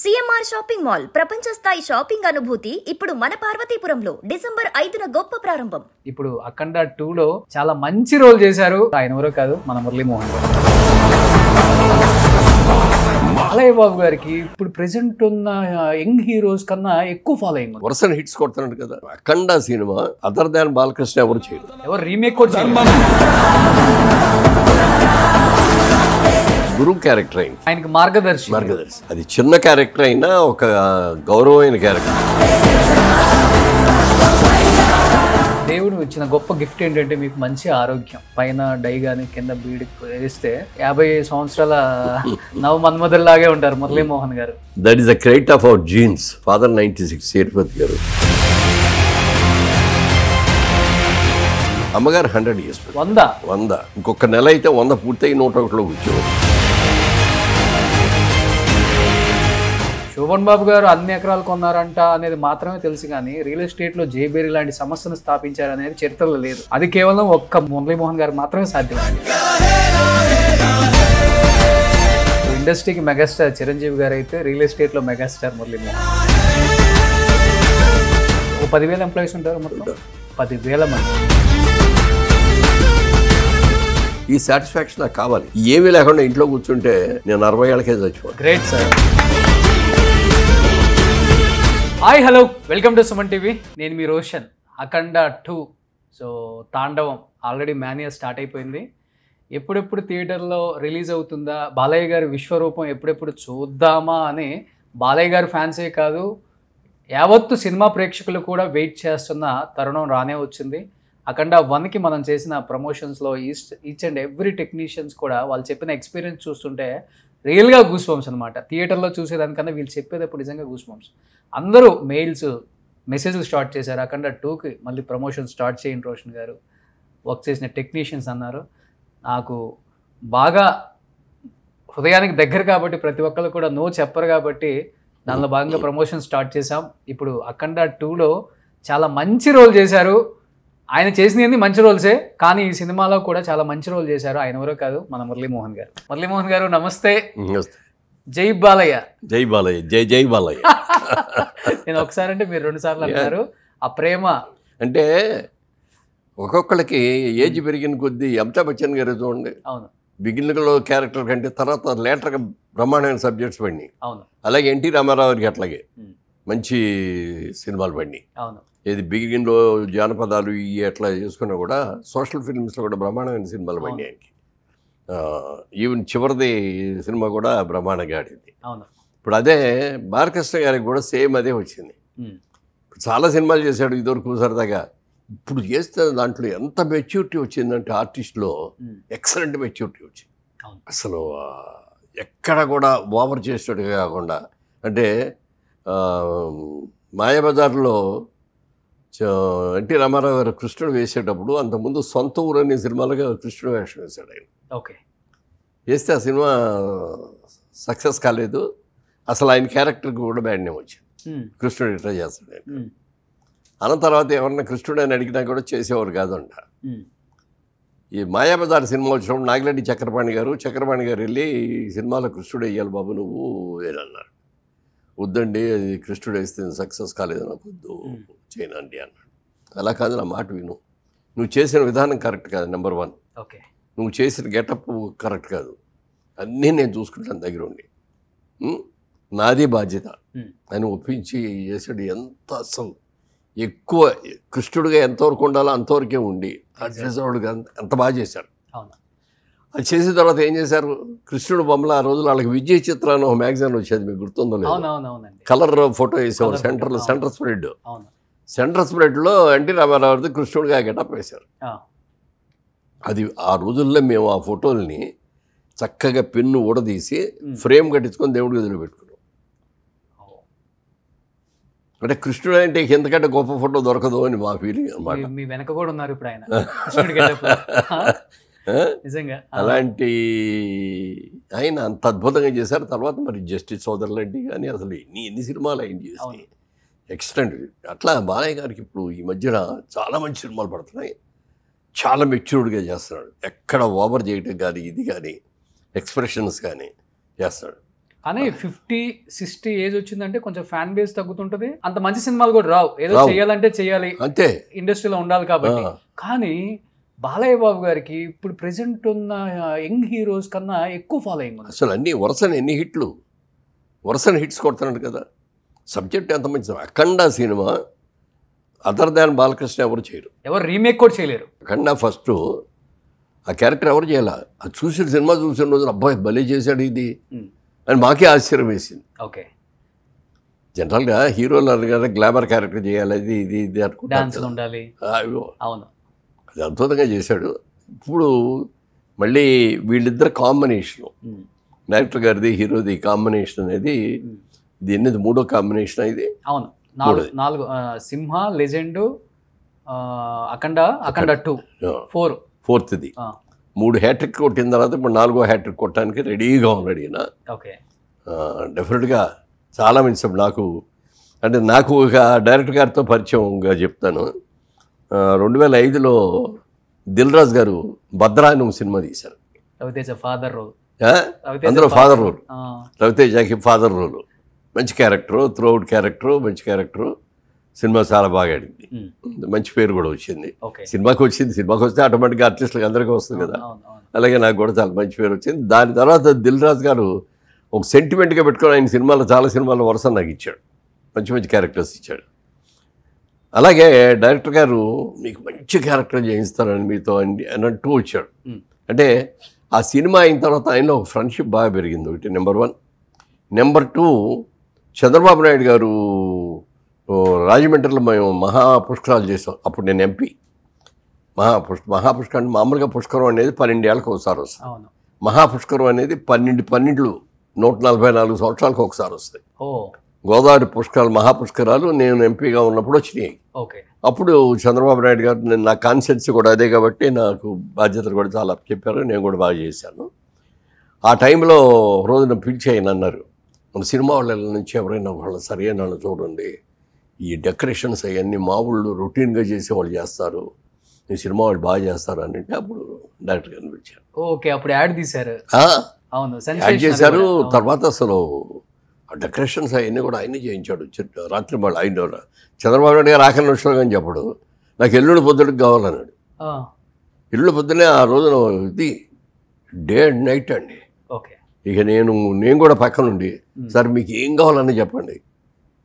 CMR shopping mall ప్రపంచ స్థాయి shopping అనుభూతి ఇప్పుడు మన పార్వతీపురంలో డిసెంబర్ 5న గొప్ప ప్రారంభం. ఇప్పుడు అఖండ 2లో చాలా మంచి రోల్ చేశారు. ఆయన ఎవరో కాదు, మన మురళీమోహన్ గారు. బాలయ్య బాబు గారికి ఇప్పుడు ప్రెసెంట్ ఉన్న యంగ్ హీరోస్ కన్నా ఎక్కువ ఫాలోయింగ్ ఉంది. వరుస హిట్స్ కొడుతున్నాడు కదా. అఖండ సినిమా అదర్ దాన్ బాలకృష్ణ ఎవరు చేయరు, ఎవరు రీమేక్ కూడా చేయరు. గురువు క్యారెక్టర్ అయింది, ఆయనకి మార్గదర్శి. అది చిన్న క్యారెక్టర్ అయినా ఒక గౌరవమైన క్యారెక్టర్. దేవుడు ఇచ్చిన గొప్ప గిఫ్ట్ ఏంటంటే మీకు మంచి ఆరోగ్యం. పైన డై గాని కింద బీడి వేస్తే 50 సంవత్సరాల నవ మన్మధుల్లాగే ఉంటారు మురళీమోహన్ గారు. That is the credit of our jeans. Father 96 Sethupathi గారు, అమ్మగారు 100 years. 100 ఇంకొక నెల అయితే 100 పూర్తయి 101లో కూర్చోవాలి. శోభన్ బాబు గారు అన్ని ఎకరాలు కొన్నారంట అనేది మాత్రమే తెలుసు, కానీ రియల్ ఎస్టేట్ లో జేబేరి లాంటి సంస్థను స్థాపించారనేది చరిత్రలో లేదు. అది కేవలం ఒక్క మురళీమోహన్ గారు మాత్రమే సాధ్యం. ఇండస్ట్రీకి మెగాస్టార్ చిరంజీవి గారు అయితే రియల్ ఎస్టేట్ లో మెగాస్టార్ మురళీమోహన్. 10,000 ఎంప్లాయీస్ ఉంటారు, మొత్తం 10,000 మంది. ఈ సాటిస్ఫాక్షన్ నాకు కావాలి. ఏమీ లేకుండా ఇంట్లో కూర్చుంటే నేను 60 ఏళ్ళకే చచ్చిపోతాను. Great sir. Hi, hello, welcome to Suman TV. నేను మీ రోషన్. అఖండ 2 సో తాండవం ఆల్రెడీ మాన్యా స్టార్ట్ అయిపోయింది. ఎప్పుడెప్పుడు థియేటర్లో రిలీజ్ అవుతుందా, బాలయ్య గారి విశ్వరూపం ఎప్పుడెప్పుడు చూద్దామా అని బాలయ్య గారి ఫ్యాన్సే కాదు, యావత్తు సినిమా ప్రేక్షకులు కూడా వెయిట్ చేస్తున్న తరుణం రానే వచ్చింది. అఖండ 1కి మనం చేసిన ప్రమోషన్స్లో ఈచ్ అండ్ ఎవ్రీ టెక్నీషియన్స్ కూడా వాళ్ళు చెప్పిన ఎక్స్పీరియన్స్ చూస్తుంటే రియల్గా గూస్ బంప్స్ అనమాట. థియేటర్లో చూసేదానికన్నా వీళ్ళు చెప్పేటప్పుడు నిజంగా గూస్ బంప్స్. అందరూ మెసేజ్లు స్టార్ట్ చేశారు. అఖండ 2కి మళ్ళీ ప్రమోషన్ స్టార్ట్ చేయండి రోషన్ గారు, వర్క్ చేసిన టెక్నీషియన్స్ అన్నారు. నాకు బాగా హృదయానికి దగ్గర కాబట్టి ప్రతి ఒక్కరు కూడా నో చెప్పరు కాబట్టి దానిలో భాగంగా ప్రమోషన్ స్టార్ట్ చేశాం. ఇప్పుడు అఖండ 2లో చాలా మంచి రోల్ చేశారు. ఆయన చేసినవి మంచి రోల్సే, కానీ ఈ సినిమాలో కూడా చాలా మంచి రోల్ చేశారు. ఆయన ఎవరో కాదు, మన మురళీమోహన్ గారు. మురళీమోహన్ గారు నమస్తే. జై బాలయ్య. జై బాలయ్య. జై జై బాలయ్య. నేను ఒకసారి అంటే మీరు 2 సార్లు అన్నారు. ఆ ప్రేమ అంటే ఒక్కొక్కరికి ఏజ్ పెరిగిన కొద్దీ అమితాబ్ బచ్చన్ గారు చూడండి. అవును, బిగినింగ్లో క్యారెక్టర్ కంటే తర్వాత లేటర్గా బ్రహ్మాండమైన సబ్జెక్ట్స్ పడినాయి. అవును, అలాగే ఎన్టీ రామారావు గారికి అట్లాగే మంచి సినిమాలు పడినాయి. అవును, ఏది బిగినింగ్లో జానపదాలు ఇవి ఎట్లా చేసుకున్నా కూడా సోషల్ ఫిల్మ్స్లో కూడా బ్రహ్మాండమైన సినిమాలు పడినాయి ఆయనకి. ఈవెన్ చివరిది సినిమా కూడా బ్రహ్మాండంగా ఆడింది. అవును. ఇప్పుడు అదే బాలకృష్ణ గారికి కూడా సేమ్ అదే వచ్చింది. చాలా సినిమాలు చేశాడు ఇదివరకు సరదాగా. ఇప్పుడు చేస్తే దాంట్లో ఎంత మెచ్యూరిటీ వచ్చిందంటే ఆర్టిస్ట్లో ఎక్సలెంట్ మెచ్యూరిటీ వచ్చింది. అసలు ఎక్కడ కూడా ఓవర్ చేసేటట్టుగా కాకుండా. అంటే మాయాబజార్లో ఎన్టీ రామారావు గారు కృష్ణుడు వేసేటప్పుడు అంతకుముందు సొంత ఊరు అనే సినిమాలుగా కృష్ణుడు వేషం వేశాడు ఆయన. ఓకే, వేస్తే ఆ సినిమా సక్సెస్ కాలేదు. అసలు ఆయన క్యారెక్టర్కి కూడా బ్యాడ్ నేమ్ వచ్చింది. కృష్ణుడు ఇట్లా చేస్తాడు ఆయన. అన్న తర్వాత ఎవరన్నా కృష్ణుడు అని అడిగినా కూడా చేసేవారు కాదంట. ఈ మాయాబజార్ సినిమా వచ్చినప్పుడు నాగిరెడ్డి చక్రపాణి గారు వెళ్ళి ఈ సినిమాలో కృష్ణుడు వేయాలి బాబు నువ్వు వేయాలన్నారు. వద్దండి, అది కృష్ణుడు వేస్తే సక్సెస్ కాలేదు, నాకు వద్దు, చేయనండి అన్నాడు. అలా కాదు, నా మాట విను, నువ్వు చేసిన విధానం కరెక్ట్ కాదు, నెంబర్ 1. ఓకే, నువ్వు చేసిన గెటప్ కరెక్ట్ కాదు, అన్నీ నేను చూసుకుంటాను దగ్గర ఉండి, నాది బాధ్యత అని ఒప్పించి చేసాడు. ఎంత అసలు ఎక్కువ కృష్ణుడిగా ఎంతవరకు ఉండాలో అంతవరకే ఉండి చేసేవాడుగా అంత బాగా చేశారు. అది చేసిన తర్వాత ఏం చేశారు, కృష్ణుడు బొమ్మల ఆ రోజులు వాళ్ళకి విజయ చిత్ర అని ఒక మ్యాగజైన్ వచ్చేది, మీకు గుర్తుందో లేదు. కలర్ ఫోటో వేసేవారు. సెంటర్ స్ప్రెడ్లో ఎన్టీ రామారావుది కృష్ణుడిగా గెటప్ వేశారు. అది ఆ రోజుల్లో మేము ఆ ఫోటోల్ని చక్కగా పెన్ను ఊడదీసి ఫ్రేమ్ కట్టించుకొని దేవుడి గదిలో పెట్టుకున్నాం. అంటే కృష్ణుడు అంటే ఎందుకంటే గొప్ప ఫోటో దొరకదు అని మా ఫీలింగ్ అన్నమాట. మీ వెనక కూడా ఉన్నారు ఇప్పుడు ఆయన. నిజంగా అలాంటి ఆయన అంత అద్భుతంగా చేశారు. తర్వాత మరి జస్టిస్ సోదరులంటి కానీ అసలు ఎన్ని సినిమాలు ఆయన చేసి ఎక్స్టెంట్. అట్లా బాలయ్య గారికి ఇప్పుడు ఈ మధ్యన చాలా మంచి సినిమాలు పడుతున్నాయి. చాలా మెచ్యూర్డ్గా చేస్తున్నాడు. ఎక్కడ ఓవర్ చేయటం కానీ ఇది కానీ ఎక్స్ప్రెషన్స్ కానీ చేస్తాడు. కానీ 50-60 ఏజ్ వచ్చిందంటే కొంచెం ఫ్యాన్ బేస్ తగ్గుతుంటది, అంత మంచి సినిమాలు కూడా రావు. ఏదో చేయాలంటే చేయాలి, అంతే, ఇండస్ట్రీలో ఉండాలి కాబట్టి. కానీ బాలయ్య బాబు గారికి ఇప్పుడు ప్రెసెంట్ ఉన్న యంగ్ హీరోస్ కన్నా ఎక్కువ ఫాలోయింగ్ ఉంది. అసలు అన్ని ఎన్ని హిట్స్ కొడుతున్నాడు కదా. సబ్జెక్ట్ ఎంత మంచి. అఖండ సినిమా అదర్ దాన్ బాలకృష్ణ ఎవరు చేయరు, ఎవరు రీమేక్ కూడా చేయలేరు. అఖండ ఫస్ట్ ఆ క్యారెక్టర్ ఎవరు చేయాల. అది సినిమా చూసిన రోజున అబ్బాయి భలే చేశాడు ఇది అని మాకే ఆశ్చర్యం వేసింది. ఓకే, జనరల్గా హీరోలు అనగానే గ్లామర్ క్యారెక్టర్ చేయాలి, ఇది ఇది ఇది డాన్సులు ఉండాలి. అవును, అది అద్భుతంగా చేశాడు. ఇప్పుడు మళ్ళీ వీళ్ళిద్దరు కాంబినేషను, డైరెక్టర్ గారిది హీరోది కాంబినేషన్ అనేది ఇది ఎన్నది 3వ కాంబినేషన్ ఇది. అవును, 4 సింహ, లెజెండ్, అఖండ 2, 4th 3 హ్యాట్రిక్ కొట్టిన తర్వాత ఇప్పుడు 4వ హ్యాట్రిక్ కొట్టడానికి రెడీగా ఉన్నాడు ఈయన. ఓకే, డెఫినెట్గా చాలా మంచి. నాకు ఒక డైరెక్టర్ గారితో పరిచయంగా చెప్తాను. 2005లో దిల్ రాజు గారు భద్రా అని ఒక సినిమా తీశారు. రవితేజ ఫాదర్ రోల్, అందులో ఫాదర్ రోల్, రవితేజకి ఫాదర్ రోల్. మంచి క్యారెక్టరు, త్రూఅవుట్ క్యారెక్టరు, మంచి క్యారెక్టరు. సినిమా చాలా బాగా ఆడింది, మంచి పేరు కూడా వచ్చింది. సినిమాకి వస్తే ఆటోమేటిక్గా ఆర్టిస్టులకు అందరికీ వస్తుంది కదా. అలాగే నాకు కూడా చాలా మంచి పేరు వచ్చింది. దాని తర్వాత దిల్ రాజు గారు ఒక సెంటిమెంట్గా పెట్టుకొని ఆయన సినిమాలో చాలా సినిమాల్లో వరుస నాకు ఇచ్చాడు, మంచి క్యారెక్టర్స్ ఇచ్చాడు. అలాగే డైరెక్టర్ గారు మీకు మంచి క్యారెక్టర్ చేయిస్తారని మీతో అన్నట్టు వచ్చాడు. అంటే ఆ సినిమా అయిన తర్వాత ఆయనలో ఒక ఫ్రెండ్షిప్ బాగా పెరిగింది. ఒకటి నెంబర్ 1. నెంబర్ 2, చంద్రబాబు నాయుడు గారు రాజమండ్రిలో మేము మహాపుష్కరాలు చేసాం. అప్పుడు నేను ఎంపీ. మహాపుష్కరం మామూలుగా పుష్కరం అనేది 12 ఏళ్ళకి ఒకసారి వస్తుంది. మహాపుష్కరం అనేది 12 144 సంవత్సరాలకు ఒకసారి వస్తాయి. గోదావరి పుష్కరాలు, మహాపుష్కరాలు నేను ఎంపీగా ఉన్నప్పుడు వచ్చినాయి. అప్పుడు చంద్రబాబు నాయుడు గారు, నా కాన్సెప్ట్స్ కూడా అదే కాబట్టి నాకు బాధ్యతలు కూడా చాలా చెప్పారు, నేను కూడా బాగా చేశాను. ఆ టైంలో రోజున పిలిచి ఆయన అన్నారు, మన సినిమా వాళ్ళ నుంచి ఎవరైనా వాళ్ళ సరైన వాళ్ళు చూడండి, ఈ డెకరేషన్స్ అవన్నీ మా ఊళ్ళు రొటీన్గా చేసేవాళ్ళు చేస్తారు, ఈ సినిమా వాళ్ళు బాగా చేస్తారు అని అంటే అప్పుడు డైరెక్టర్ గారిని పిలిచారు. ఓకే, అప్పుడు యాడ్ తీశారు. యాడ్ చేశారు. తర్వాత అసలు ఆ డెకరేషన్స్ అవన్నీ కూడా ఆయనే చేయించాడు. రాత్రి మళ్ళీ ఆయన చంద్రబాబు నాయుడు గారు ఆఖరి నిమిషంలో కానీ చెప్పడు, నాకు ఎల్లుండి పొద్దుడికి కావాలన్నాడు. ఎల్లుండి పొద్దునే ఆ రోజున ఇది డే అండ్ నైట్ అండి. ఇక నేను కూడా పక్కనుండి, సార్ మీకు ఏం కావాలని చెప్పండి,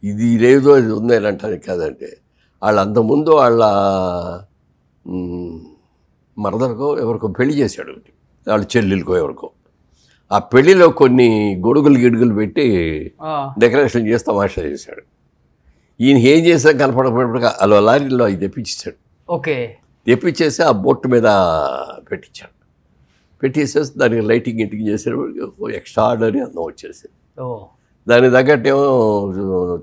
ఇది లేదో ఇది ఉందని అంటానికి కాదంటే, వాళ్ళు అంతకుముందు వాళ్ళ మరదలకో ఎవరికో పెళ్లి చేశాడు, వాళ్ళ చెల్లెలకో ఎవరికో. ఆ పెళ్లిలో కొన్ని గిడుగులు పెట్టి డెకరేషన్ చేసి తమాషా చేశాడు. ఈయన ఏం చేసా కనపడకపోయినప్పుడు అలా లారీలో అవి తెప్పించాడు. తెప్పించేసి ఆ బొట్టు మీద పెట్టేసేసి దానికి లైటింగ్ చేసేటప్పుడు ఎక్స్ట్రా ఆర్డరీ అందం వచ్చేసింది. దానికి తగ్గట్టేమో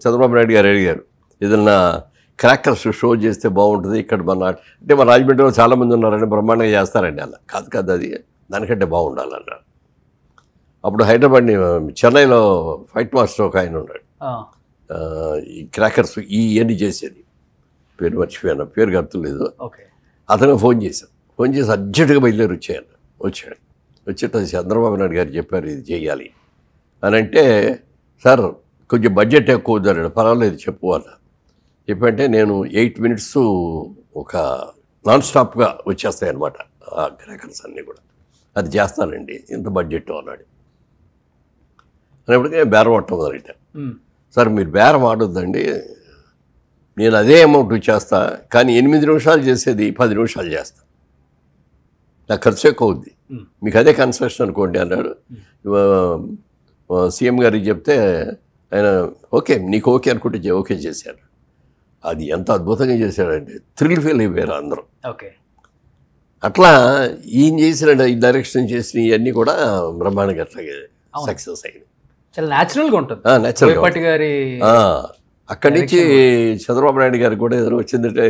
చంద్రబాబు నాయుడు గారు అడిగారు, ఏదన్నా క్రాకర్స్ షో చేస్తే బాగుంటుంది ఇక్కడ అంటే మన రాజమండ్రిలో చాలామంది ఉన్నారండి, బ్రహ్మాండంగా చేస్తారండి. అలా కాదు అది దానికంటే బాగుండాలన్నారు. అప్పుడు హైదరాబాద్ని చెన్నైలో ఫైట్ మాస్టర్ ఒక ఆయన ఉన్నాడు, ఈ క్రాకర్స్ ఇవన్నీ చేసేది, పేరు మర్చిపోయాను, పేరు గుర్తులేదు. అతను ఫోన్ చేసి అర్జెంటుగా బయలుదేరి వచ్చాడు. వచ్చేట చంద్రబాబు నాయుడు గారు చెప్పారు ఇది చేయాలి అని అంటే, సార్ కొంచెం బడ్జెట్ ఎక్కువ వద్దన్నాడు. పర్వాలేదు చెప్పు అన్న. చెప్పంటే నేను 8 minutes ఒక నాన్ స్టాప్గా వచ్చేస్తాయి అన్నమాట ఆ క్రాకర్స్ అన్నీ కూడా, అది చేస్తానండి ఇంత బడ్జెట్ అన్నాడు. అనేప్పటికీ బేరం ఆడటం మొదలెట్టా. సార్ మీరు బేరం ఆడొద్దండి, నేను అదే అమౌంట్ చేస్తా, కానీ 8 నిమిషాలు చేసేది 10 నిమిషాలు చేస్తా, నాకు ఖర్చు ఎక్కువ అవుద్ది, మీకు అదే కన్స్ట్రక్షన్ అనుకోండి అన్నాడు. సీఎం గారికి చెప్తే ఆయన ఓకే నీకు ఓకే అనుకుంటే ఓకే చేశారు. అది ఎంత అద్భుతంగా చేశాడంటే థ్రిల్ ఫీల్ అయిపోయారు అందరూ. అట్లా ఈయన చేసిన ఈ డైరెక్షన్ చేసిన ఇవన్నీ కూడా బ్రహ్మాండంగా అట్లాగే సక్సెస్ అయింది. చాలా న్యాచురల్గా ఉంటుంది. అక్కడి నుంచి చంద్రబాబు నాయుడు గారికి కూడా ఏదో వచ్చిందంటే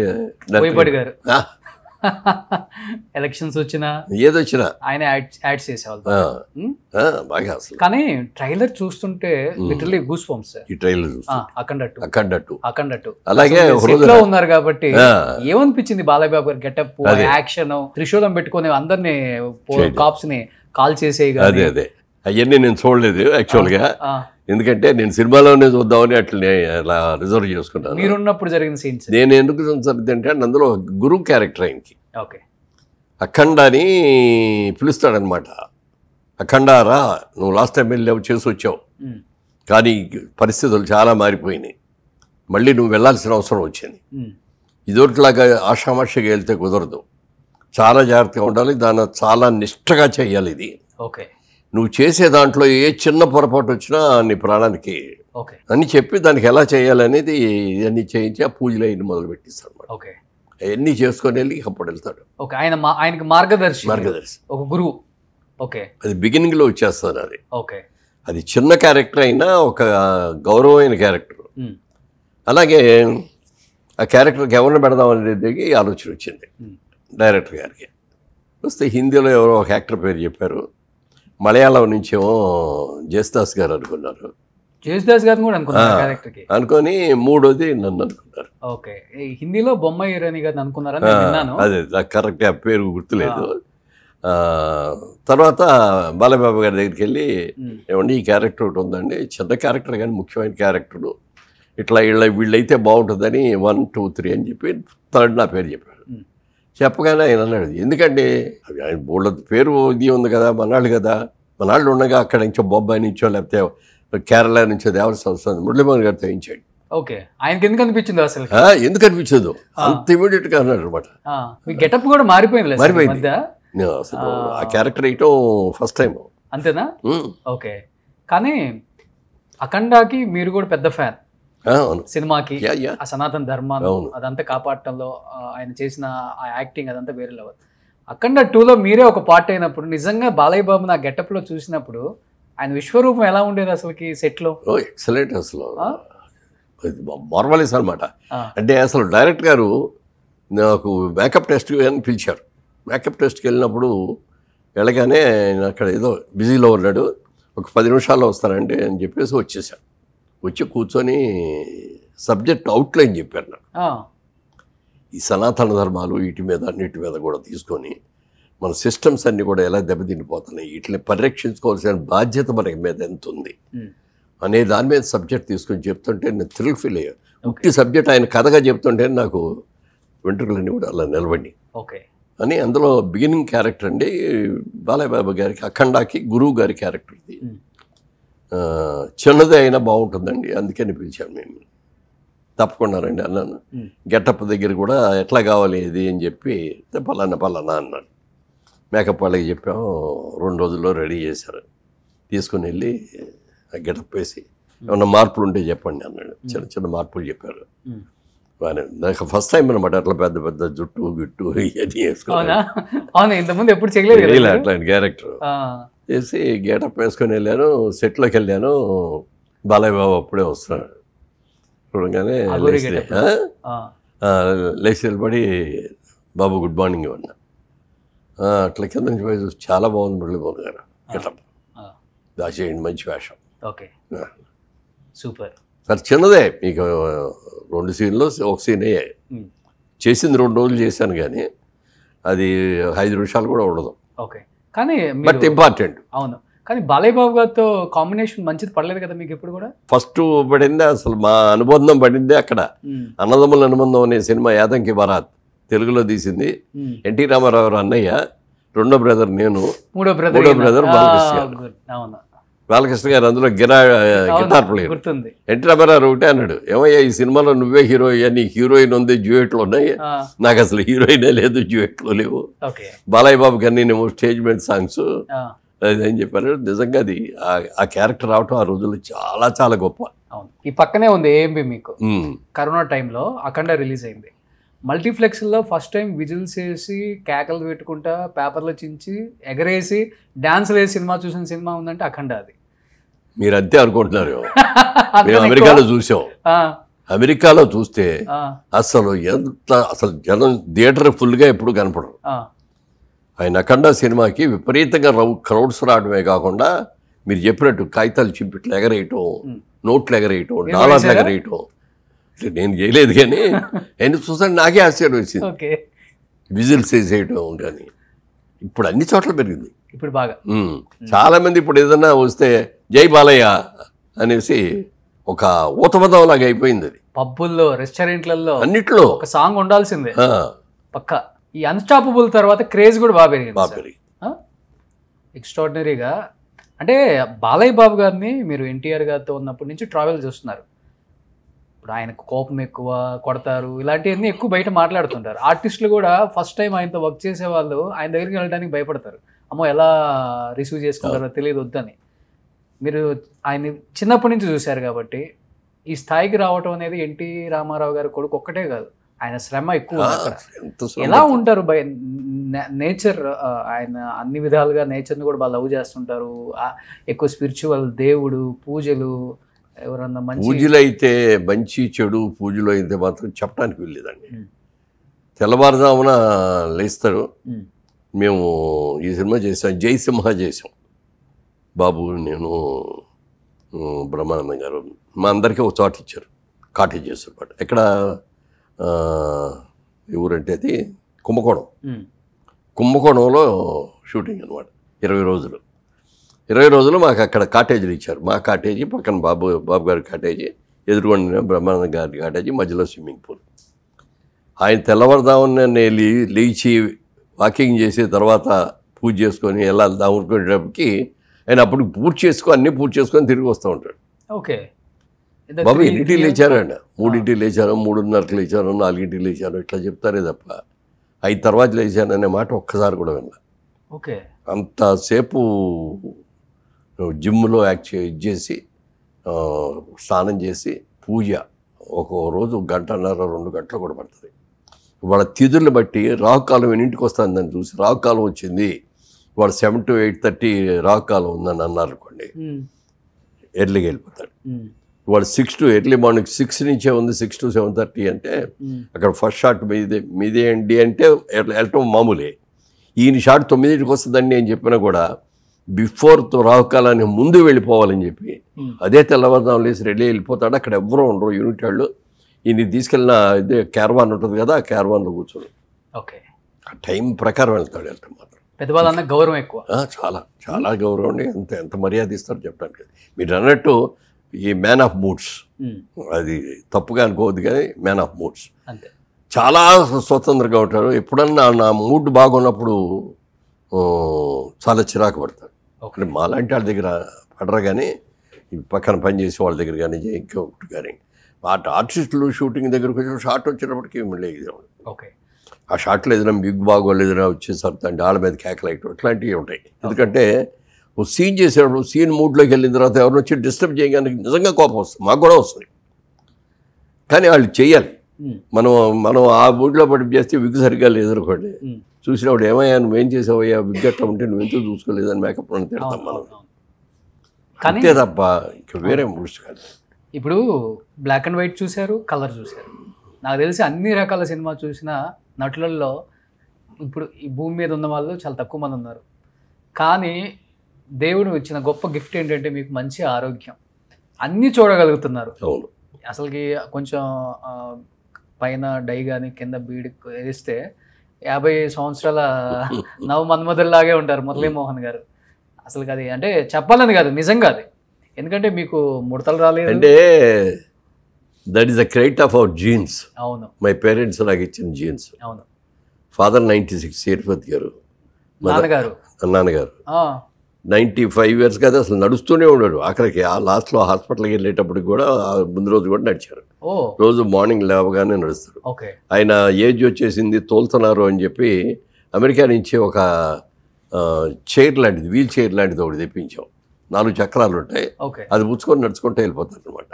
ఎలక్షన్స్ వచ్చినా ఏదొచ్చినా ఆయన యాడ్స్ చేసేవాళ్ళు బాగా అసలు. కానీ ట్రైలర్ చూస్తుంటే లిటరల్లీ గూస్ బంప్స్. ఈ ట్రైలర్ అఖండ 2 అలాగే ఉన్నారు కాబట్టి ఏమనిపించింది బాలయ్య బాబు గారి గెటప్, యాక్షన్, త్రిశూలం పెట్టుకుని అందరినీ కాప్స్ ని కాల్ చేసే అవన్నీ నేను చూడలేదు యాక్చువల్గా, ఆ, ఎందుకంటే నేను సినిమాలోనే చూద్దామని అట్లా అలా రిజర్వ్ చేసుకున్నాను. మీరున్నప్పుడు జరిగిన సీన్స్. నేను ఎందుకు చూసానంటే అందులో గురువు క్యారెక్టర్ ఆయనకి ఓకే. అఖండ అని పిలుస్తాడనమాట. అఖండ రా, నువ్వు లాస్ట్ టైం వెళ్ళావు, చేసి వచ్చావు, ఉమ్, కానీ పరిస్థితులు చాలా మారిపోయినాయి, మళ్ళీ నువ్వు వెళ్ళాల్సిన అవసరం వచ్చింది. ఉమ్, ఇదొకటిలాగా ఆషామాషిగా వెళ్తే కుదరదు, చాలా జాగ్రత్తగా ఉండాలి, దాన్ని చాలా నిష్ఠగా చేయాలి. ఇది ఓకే. నువ్వు చేసే దాంట్లో ఏ చిన్న పొరపాటు వచ్చినా నీ ప్రాణానికి ఓకే. అని చెప్పి దానికి ఎలా చేయాలనేది ఇవన్నీ చేయించి ఆ పూజలు అయిన మొదలు పెట్టిస్తాడు అనమాట. ఓకే. అవన్నీ చేసుకొని వెళ్ళి అప్పుడు వెళ్తాడు. ఓకే. ఆయనకి మార్గదర్శి, ఒక గురువు. ఓకే. అది బిగినింగ్లో వచ్చేస్తుంది. అది ఓకే. అది చిన్న క్యారెక్టర్ అయినా ఒక గౌరవమైన క్యారెక్టర్. ఉమ్, అలాగే ఆ క్యారెక్టర్కి ఎవరిని పెడదాం అనేది ఆలోచన వచ్చింది ఉమ్, డైరెక్టర్ గారికి. వస్తే హిందీలో ఎవరో ఒక యాక్టర్ పేరు చెప్పారు, మలయాళం నుంచేమో జేసుదాస్ గారు అనుకున్నారు. జేసుదాస్ గారిని కూడా అనుకున్నారు క్యారెక్టర్కి. అనుకొని మూడోది నన్ను అనుకున్నారు. ఓకే. హిందీలో బొమ్మ హీరోని గారిని అనుకున్నారని నేను విన్నాను. అదే నాకు కరెక్ట్గా పేరు గుర్తులేదు. తర్వాత బాలబాబు గారి దగ్గరికి వెళ్ళి, ఏమండి ఈ క్యారెక్టర్ ఒకటి ఉందండి, చిన్న క్యారెక్టర్ కానీ ముఖ్యమైన క్యారెక్టరు, ఇట్లా వీళ్ళైతే బాగుంటుందని 1, 2, 3 అని చెప్పి థర్డ్ నా పేరు చెప్పాడు. చెప్పగానే ఆయన అన్నాడు, ఎందుకంటే ఆయన బోళ్ళ పేరు ఇది ఉంది కదా, మనాళ్ళు కదా, మనాళ్ళు ఉండగా అక్కడ నుంచో బొంబాయి నుంచో లేకపోతే కేరళ నుంచో దేవస్థానం వస్తుంది, మురళీమోహన్ గారు తగ్గించాడు. ఓకే. ఆయనకి ఎందుకు అనిపించింది అసలు? ఎందుకు అనిపించదు, అంత ఇమీడియట్గా అన్నాడు అనమాట. మీ గెటప్ కూడా మారిపోయింది. అసలు ఆ క్యారెక్టర్ వేయటం ఫస్ట్ టైం. అంతేనా? ఓకే. కానీ అఖండాకి మీరు కూడా పెద్ద ఫ్యాన్. సినిమాకి ఆ సనాతన ధర్మాన్ని అదంతా కాపాడటంలో ఆయన చేసిన ఆ యాక్టింగ్ అదంతా వేరే లెవెల్. అఖండ 2లో మీరే ఒక పార్ట్ అయినప్పుడు నిజంగా బాలయ్య బాబు నా గెటప్లో చూసినప్పుడు ఆయన విశ్వరూపం ఎలా ఉండేది అసలుకి సెట్లో? ఎక్సలెంట్, అసలు మార్వలెస్ అనమాట. అంటే అసలు డైరెక్టర్ గారు నాకు మేకప్ టెస్ట్ అని పిలిచారు. మేకప్ టెస్ట్కి వెళ్ళినప్పుడు వెళ్ళగానే అక్కడ ఏదో బిజీలో ఉన్నాడు, ఒక 10 నిమిషాల్లో వస్తానండి అని చెప్పేసి వచ్చేసాను. వచ్చి కూర్చొని సబ్జెక్ట్ అవుట్లైన్ చెప్పారు నాకు. ఈ సనాతన ధర్మాలు వీటి మీద అన్నిటి మీద కూడా తీసుకొని మన సిస్టమ్స్ అన్నీ కూడా ఎలా దెబ్బతిండిపోతున్నాయి, వీటిని పరిరక్షించుకోవాల్సిన బాధ్యత మనకి మీద ఎంత ఉంది అనే దాని మీద సబ్జెక్ట్ తీసుకొని చెప్తుంటే నేను థ్రిల్ ఫీల్ అయ్యాను. ఉట్టి సబ్జెక్ట్ ఆయన కథగా చెప్తుంటే నాకు వెంట్రుకలన్నీ కూడా అలా నిలబడి. ఓకే. అని అందులో బిగినింగ్ క్యారెక్టర్ అండి బాలయ్య బాబు గారికి, అఖండాకి గురువు గారి క్యారెక్టర్ది. చిన్నదే అయినా బాగుంటుందండి, అందుకని పిలిచాను మేము. తప్పకుండా రండి అన్నాను. గెటప్ దగ్గర కూడా ఎట్లా కావాలి ఇది అని చెప్పి పలానా అన్నాడు. మేకప్ వాళ్ళకి చెప్పాము, 2 రోజుల్లో రెడీ చేశారు. తీసుకుని వెళ్ళి గెటప్ వేసి ఏమన్నా మార్పులు ఉంటే చెప్పండి అన్నాడు. చిన్న చిన్న మార్పులు చెప్పారు. నాకు ఫస్ట్ టైం అనమాట అట్లా పెద్ద పెద్ద జుట్టు గిట్టు ఇవన్నీ వేసుకోవాలి అట్లాంటి క్యారెక్టర్ చేసి గెటప్ వేసుకొని వెళ్ళాను. సెట్లోకి వెళ్ళాను. బాలయ్య బాబు అప్పుడే వస్తున్నాడు. చూడగానే లేచి నిలబడి బాబు గుడ్ మార్నింగ్ ఇవ్వన్నా. అట్లా కింద నుంచి పోయి చూసి చాలా బాగుంది మురళీమోహన్ గారు గెటప్, దాచేయండి మంచి వేషం. Okay, super. సార్ చిన్నదే, మీకు 2 సీన్లు ఒక సీనే చేసింది. 2 రోజులు చేశాను కానీ అది 5 నిమిషాలు కూడా ఉండదు. ఓకే, కానీ బట్ ఇంపార్టెంట్. అవును, కానీ బాలయ్య బాబు గారితో కాంబినేషన్ మంచిది పడలేదు కదా మీకు ఎప్పుడు కూడా? ఫస్ట్ పడిందే, అసలు మా అనుబంధం పడిందే అక్కడ. అన్నదమ్ముల అనుబంధం అనే సినిమా యాదంకి బరాత్ తెలుగులో తీసింది. ఎన్టీ రామారావు అన్నయ్య, రెండో బ్రదర్ నేను, మూడో బ్రదర్ బాలకృష్ణ గారు అందులో గిటార్ ప్లేయర్. ఎన్టీ రామారావు ఒకటే అన్నాడు, ఏమయ్యా ఈ సినిమాలో నువ్వే హీరో అయ్యా, నీకు హీరోయిన్ ఉంది, డ్యూయెట్లు ఉన్నాయి, నాకు అసలు హీరోయినే లేదు, డ్యూయెట్లు లేవు. బాలయ్య బాబు గారిని నేను స్టేజ్మెంట్ సాంగ్స్ అదని చెప్పారు. నిజంగా అది ఆ క్యారెక్టర్ రావటం ఆ రోజుల్లో చాలా చాలా గొప్ప. ఈ పక్కనే ఉంది ఏఎంబి. మీకు కరోనా టైంలో అఖండ రిలీజ్ అయింది. మల్టీప్లెక్స్లో ఫస్ట్ టైం విజిల్స్ వేసి కేకలు పెట్టుకుంటా పేపర్లో చించి ఎగరేసి డాన్సులు వేసి సినిమా చూసిన సినిమా ఉందంటే అఖండ. అది మీరు అంతే అనుకుంటున్నారు. మేము అమెరికాలో చూసాం. అమెరికాలో చూస్తే అసలు అసలు జనం థియేటర్ ఫుల్గా ఎప్పుడు కనపడరు. ఆయన అఖండ సినిమాకి విపరీతంగా క్రౌడ్స్ రావడమే కాకుండా మీరు చెప్పినట్టు కాగితాలు చింపిట్లు ఎగరేయటం, నోట్లు ఎగరేయటం, డాలర్లు ఎగరేయటం. నేను చేయలేదు కానీ ఆయన చూసాను, నాకే ఆశ్చర్యం వచ్చింది. విజిల్స్ వేసేయటం కానీ ఇప్పుడు అన్ని చోట్ల పెరిగింది. ఇప్పుడు బాగా చాలా మంది ఇప్పుడు ఏదన్నా వస్తే జై బాలయ్య అనేసి ఒక ఊతపదం లాగా అయిపోయింది అది. పబ్బుల్లో, రెస్టారెంట్లలో అన్నిట్లో ఒక సాంగ్ ఉండాల్సిందే పక్క. ఈ అన్స్టాపబుల్ తర్వాత క్రేజ్ కూడా బాగా పెరిగింది. ఎక్స్ట్రాడినరీగా. అంటే బాలయ్య బాబు గారిని మీరు ఎన్టీఆర్ గారితో ఉన్నప్పటి నుంచి ట్రావెల్ చేస్తున్నారు. ఇప్పుడు ఆయనకు కోపం ఎక్కువ, కొడతారు, ఇలాంటివన్నీ ఎక్కువ బయట మాట్లాడుతుంటారు. ఆర్టిస్టులు కూడా ఫస్ట్ టైం ఆయనతో వర్క్ చేసే వాళ్ళు ఆయన దగ్గరికి వెళ్ళడానికి భయపడతారు. అమ్మో ఎలా రిసీవ్ చేసుకుంటారో తెలియదు వద్దని. మీరు ఆయన చిన్నప్పటి నుంచి చూశారు కాబట్టి ఈ స్థాయికి రావటం అనేది ఎన్టీ రామారావు గారి కొడుకు ఒక్కటే కాదు, ఆయన శ్రమ ఎక్కువ. ఎలా ఉంటారు బై నేచర్? ఆయన అన్ని విధాలుగా నేచర్ని కూడా బాగా లవ్ చేస్తుంటారు. ఎక్కువ స్పిరిచువల్, దేవుడు పూజలు, ఎవరన్నా పూజలు అయితే మంచి చెడు పూజలు అయితే మాత్రం చెప్పడానికి వెళ్ళలేదండి. తెల్లవారుజామున లేస్తారు. మేము ఈ సినిమా చేసాం, జయసింహ చేసాం. బాబు, నేను, బ్రహ్మానందం గారు, మా అందరికీ ఒక చోట ఇచ్చారు, కాటేజ్ చేశారు. పాట ఎక్కడ ఊరంటే అది కుంభకోణం. కుంభకోణంలో షూటింగ్ అనమాట. 20 రోజులు మాకు అక్కడ కాటేజీలు ఇచ్చారు. మా కాటేజీ పక్కన బాబు గారి కాటేజీ, ఎదురుగొండ బ్రహ్మానంద గారి కాటేజీ, మధ్యలో స్విమ్మింగ్ పూల్. ఆయన తెల్లవారుదామని లేచి వాకింగ్ చేసి తర్వాత పూజ చేసుకొని వెళ్ళాలి అనుకునేటప్పటికి ఆయన అప్పుడు అన్నీ పూర్తి చేసుకొని తిరిగి వస్తూ ఉంటాడు. ఓకే బాబు ఎన్నింటికి లేచారండి? 3 లేచారు, 3:30 లేచారు, 4 లేచారు, ఇట్లా చెప్తారే తప్ప 5 తర్వాత లేచాననే మాట ఒక్కసారి కూడా విన్నా. ఓకే, అంతసేపు జిమ్లో చేసి స్నానం చేసి పూజ ఒక రోజు 1.5-2 గంటలు కూడా పడుతుంది. వాళ్ళ తిథులను బట్టి రాహుకాలం ఎన్నింటికి వస్తుంది అని చూసి, రాహుకాలం వచ్చింది వాళ్ళ 7 to 8:30 రాహుకాలం ఉందని అన్నారు అనుకోండి, ఎర్లీగా వెళ్ళిపోతాడు. వాడు 6 to ఎర్లీ మార్నింగ్ 6 నుంచే ఉంది, 6 to 7:30 అంటే అక్కడ ఫస్ట్ షాట్ మీదే అండి అంటే వెళ్ళటం మామూలే. ఈయన షాట్ 9కి వస్తుందండి అని చెప్పినా కూడా బిఫోర్ రాహుకాలానికి ముందు వెళ్ళిపోవాలని చెప్పి అదే తెల్లవారుదాం లేసి రెడీ వెళ్ళిపోతాడు. అక్కడ ఎవరూ ఉండరు, యూనిట్ వాళ్ళు. ఈయన తీసుకెళ్ళిన ఇదే క్యారవాన్ ఉంటుంది కదా, ఆ క్యారవాన్లో కూర్చొని ఓకే ఆ టైం ప్రకారం వెళ్తాడు. వెళ్తాం మాత్రం పెద్దవాళ్ళన్న గౌరవం ఎక్కువ, చాలా చాలా గౌరవం అండి. ఎంత మర్యాద ఇస్తారు చెప్పడానికి. మీరు అన్నట్టు ఈ మ్యాన్ ఆఫ్ మూడ్స్, అది తప్పుగా అనుకోవద్దు కానీ మ్యాన్ ఆఫ్ మూడ్స్. అంతే, చాలా స్వతంత్రంగా ఉంటారు. ఎప్పుడన్నా నా మూడ్ బాగున్నప్పుడు చాలా చిరాకు పడతాడు. అంటే మాలాంటి వాళ్ళ దగ్గర పడరు కానీ ఈ పక్కన పనిచేసే వాళ్ళ దగ్గర కానీ ఇంకొకటి కానీ ఆర్టిస్టులు షూటింగ్ దగ్గరకు వచ్చి షార్ట్ వచ్చేటప్పటికి మళ్ళీ ఓకే ఆ షార్ట్లో ఏదైనా బిగ్ బాగోళ్ళు ఏదైనా వచ్చేసరికి వాళ్ళ మీద కేకలైటం ఇట్లాంటివి ఉంటాయి. ఎందుకంటే ఓ సీన్ చేసేటప్పుడు సీన్ మూడ్లోకి వెళ్ళిన తర్వాత ఎవరిని వచ్చి డిస్టర్బ్ చేయడానికి నిజంగా కోపం వస్తుంది, మాకు కూడా వస్తుంది. కానీ వాళ్ళు చేయాలి. మనం ఆ మూడ్లో పడి చేస్తే విగ్ సరిగ్గా లేదనుకోండి, చూసినప్పుడు ఏమయ్యా నువ్వేం చేసావయ్యా, విగ్ అట్లా ఉంటే నువ్వెందుకు చూసుకోలేదని మేకప్ అని తిడతాం మనం. అంతే తప్ప ఇంకా వేరే మూడ్స్ కాదు. ఇప్పుడు బ్లాక్ అండ్ వైట్ చూశారు, కలర్ చూశారు. నాకు తెలిసి అన్ని రకాల సినిమా చూసిన నటులలో ఇప్పుడు ఈ భూమి మీద ఉన్న వాళ్ళు చాలా తక్కువ మంది ఉన్నారు. కానీ దేవుడు ఇచ్చిన గొప్ప గిఫ్ట్ ఏంటంటే మీకు మంచి ఆరోగ్యం, అన్నీ చూడగలుగుతున్నారు. అవును, అసలుకి కొంచెం పైన డై కానీ కింద బీడి వేస్తే 50 సంవత్సరాల నవ మన్మధుల్లాగే ఉంటారు మురళీమోహన్ గారు. అసలు అది అంటే చెప్పాలని కాదు, నిజంగా అది. ఎందుకంటే మీకు ముడతలు రాలేదు అంటే that is the credit of our jeans. అవును, మై పేరెంట్స్ నాకు ఇచ్చిన జీన్స్. అవును, ఫాదర్ 96 సేతుపతి గారు, నాన్నగారు 95 years కదా, అసలు నడుస్తూనే ఉన్నాడు. ఆఖరికి ఆ లాస్ట్లో హాస్పిటల్కి వెళ్ళేటప్పటికి కూడా ముందు రోజు కూడా నడిచారు. రోజు మార్నింగ్ లేవగానే నడుస్తారు. ఆయన ఏజ్ వచ్చేసింది, తోలుతున్నారు అని చెప్పి అమెరికా నుంచి ఒక చైర్ లాంటిది, వీల్ చైర్ లాంటిది ఒకటి తెప్పించాం. 4 చక్రాలు ఉంటాయి, అది పుచ్చుకొని నడుచుకుంటూ వెళ్ళిపోతారు అనమాట.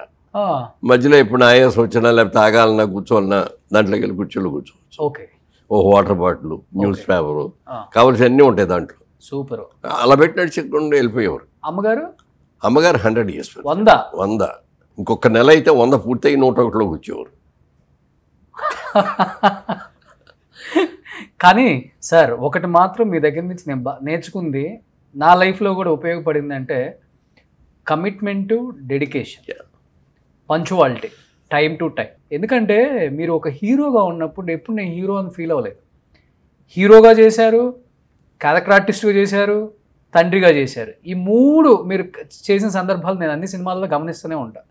మధ్యలో ఎప్పుడు ఆయాసం వచ్చినా లేకపోతే ఆగాలన్నా కూర్చోవాలన్నా దాంట్లోకి వెళ్ళి కూర్చోవచ్చు. ఓ వాటర్ బాటిల్, న్యూస్ పేపరు, కావాల్సి అన్నీ ఉంటాయి దాంట్లో. సూపర్. అలా పెట్టి నడిచికుండా వెళ్ళిపోయేవారు. అమ్మగారు 100 years, 100. ఇంకొక నెల అయితే 100 పూర్తయి 101లోకి వచ్చేవారు. కానీ సార్ ఒకటి మాత్రం మీ దగ్గర నుంచి నేను నేర్చుకుంది, నా లైఫ్లో కూడా ఉపయోగపడింది అంటే commitment, dedication, punctuality, time to time. ఎందుకంటే మీరు ఒక హీరోగా ఉన్నప్పుడు ఎప్పుడు నేను హీరో అని ఫీల్ అవ్వలేదు. హీరోగా చేశారు, క్యారెక్టర్ ఆర్టిస్ట్గా చేశారు, తండ్రిగా చేశారు. ఈ 3 మీరు చేసిన సందర్భాలు నేను అన్ని సినిమాల్లో గమనిస్తూనే ఉంటాను.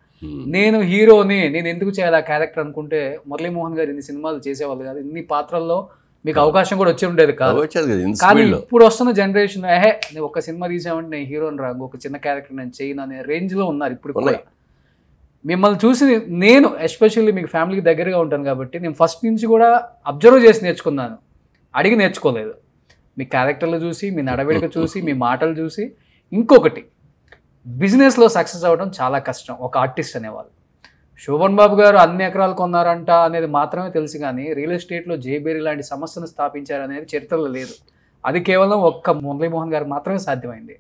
నేను హీరోని, నేను ఎందుకు చేయాలి ఆ క్యారెక్టర్ అనుకుంటే మురళీమోహన్ గారు ఇన్ని సినిమాలు చేసేవాళ్ళు కాదు, ఇన్ని పాత్రల్లో మీకు అవకాశం కూడా వచ్చి ఉండేది కాదు. కానీ ఇప్పుడు వస్తున్న జనరేషన్ నేను ఒక సినిమా తీసామంటే నేను హీరోని రా, ఒక చిన్న క్యారెక్టర్ నేను చేయను అనే రేంజ్లో ఉన్నారు ఇప్పుడు కూడా. మిమ్మల్ని చూసి నేను ఎస్పెషల్లీ మీకు ఫ్యామిలీకి దగ్గరగా ఉంటాను కాబట్టి నేను ఫస్ట్ నుంచి కూడా అబ్జర్వ్ చేసి నేర్చుకున్నాను, అడిగి నేర్చుకోలేదు. మీ క్యారెక్టర్లు చూసి, మీ నడవడిక చూసి, మీ మాటలు చూసి. ఇంకొకటి, బిజినెస్లో సక్సెస్ అవ్వడం చాలా కష్టం ఒక ఆర్టిస్ట్ అనేవాళ్ళు. శోభన్ బాబు గారు అన్ని ఎకరాలు కొన్నారంట అనేది మాత్రమే తెలుసు, కానీ రియల్ ఎస్టేట్లో జేబేరీ లాంటి సంస్థను స్థాపించారనేది చరిత్రలో లేదు. అది కేవలం ఒక్క మురళీమోహన్ గారు మాత్రమే సాధ్యమైంది.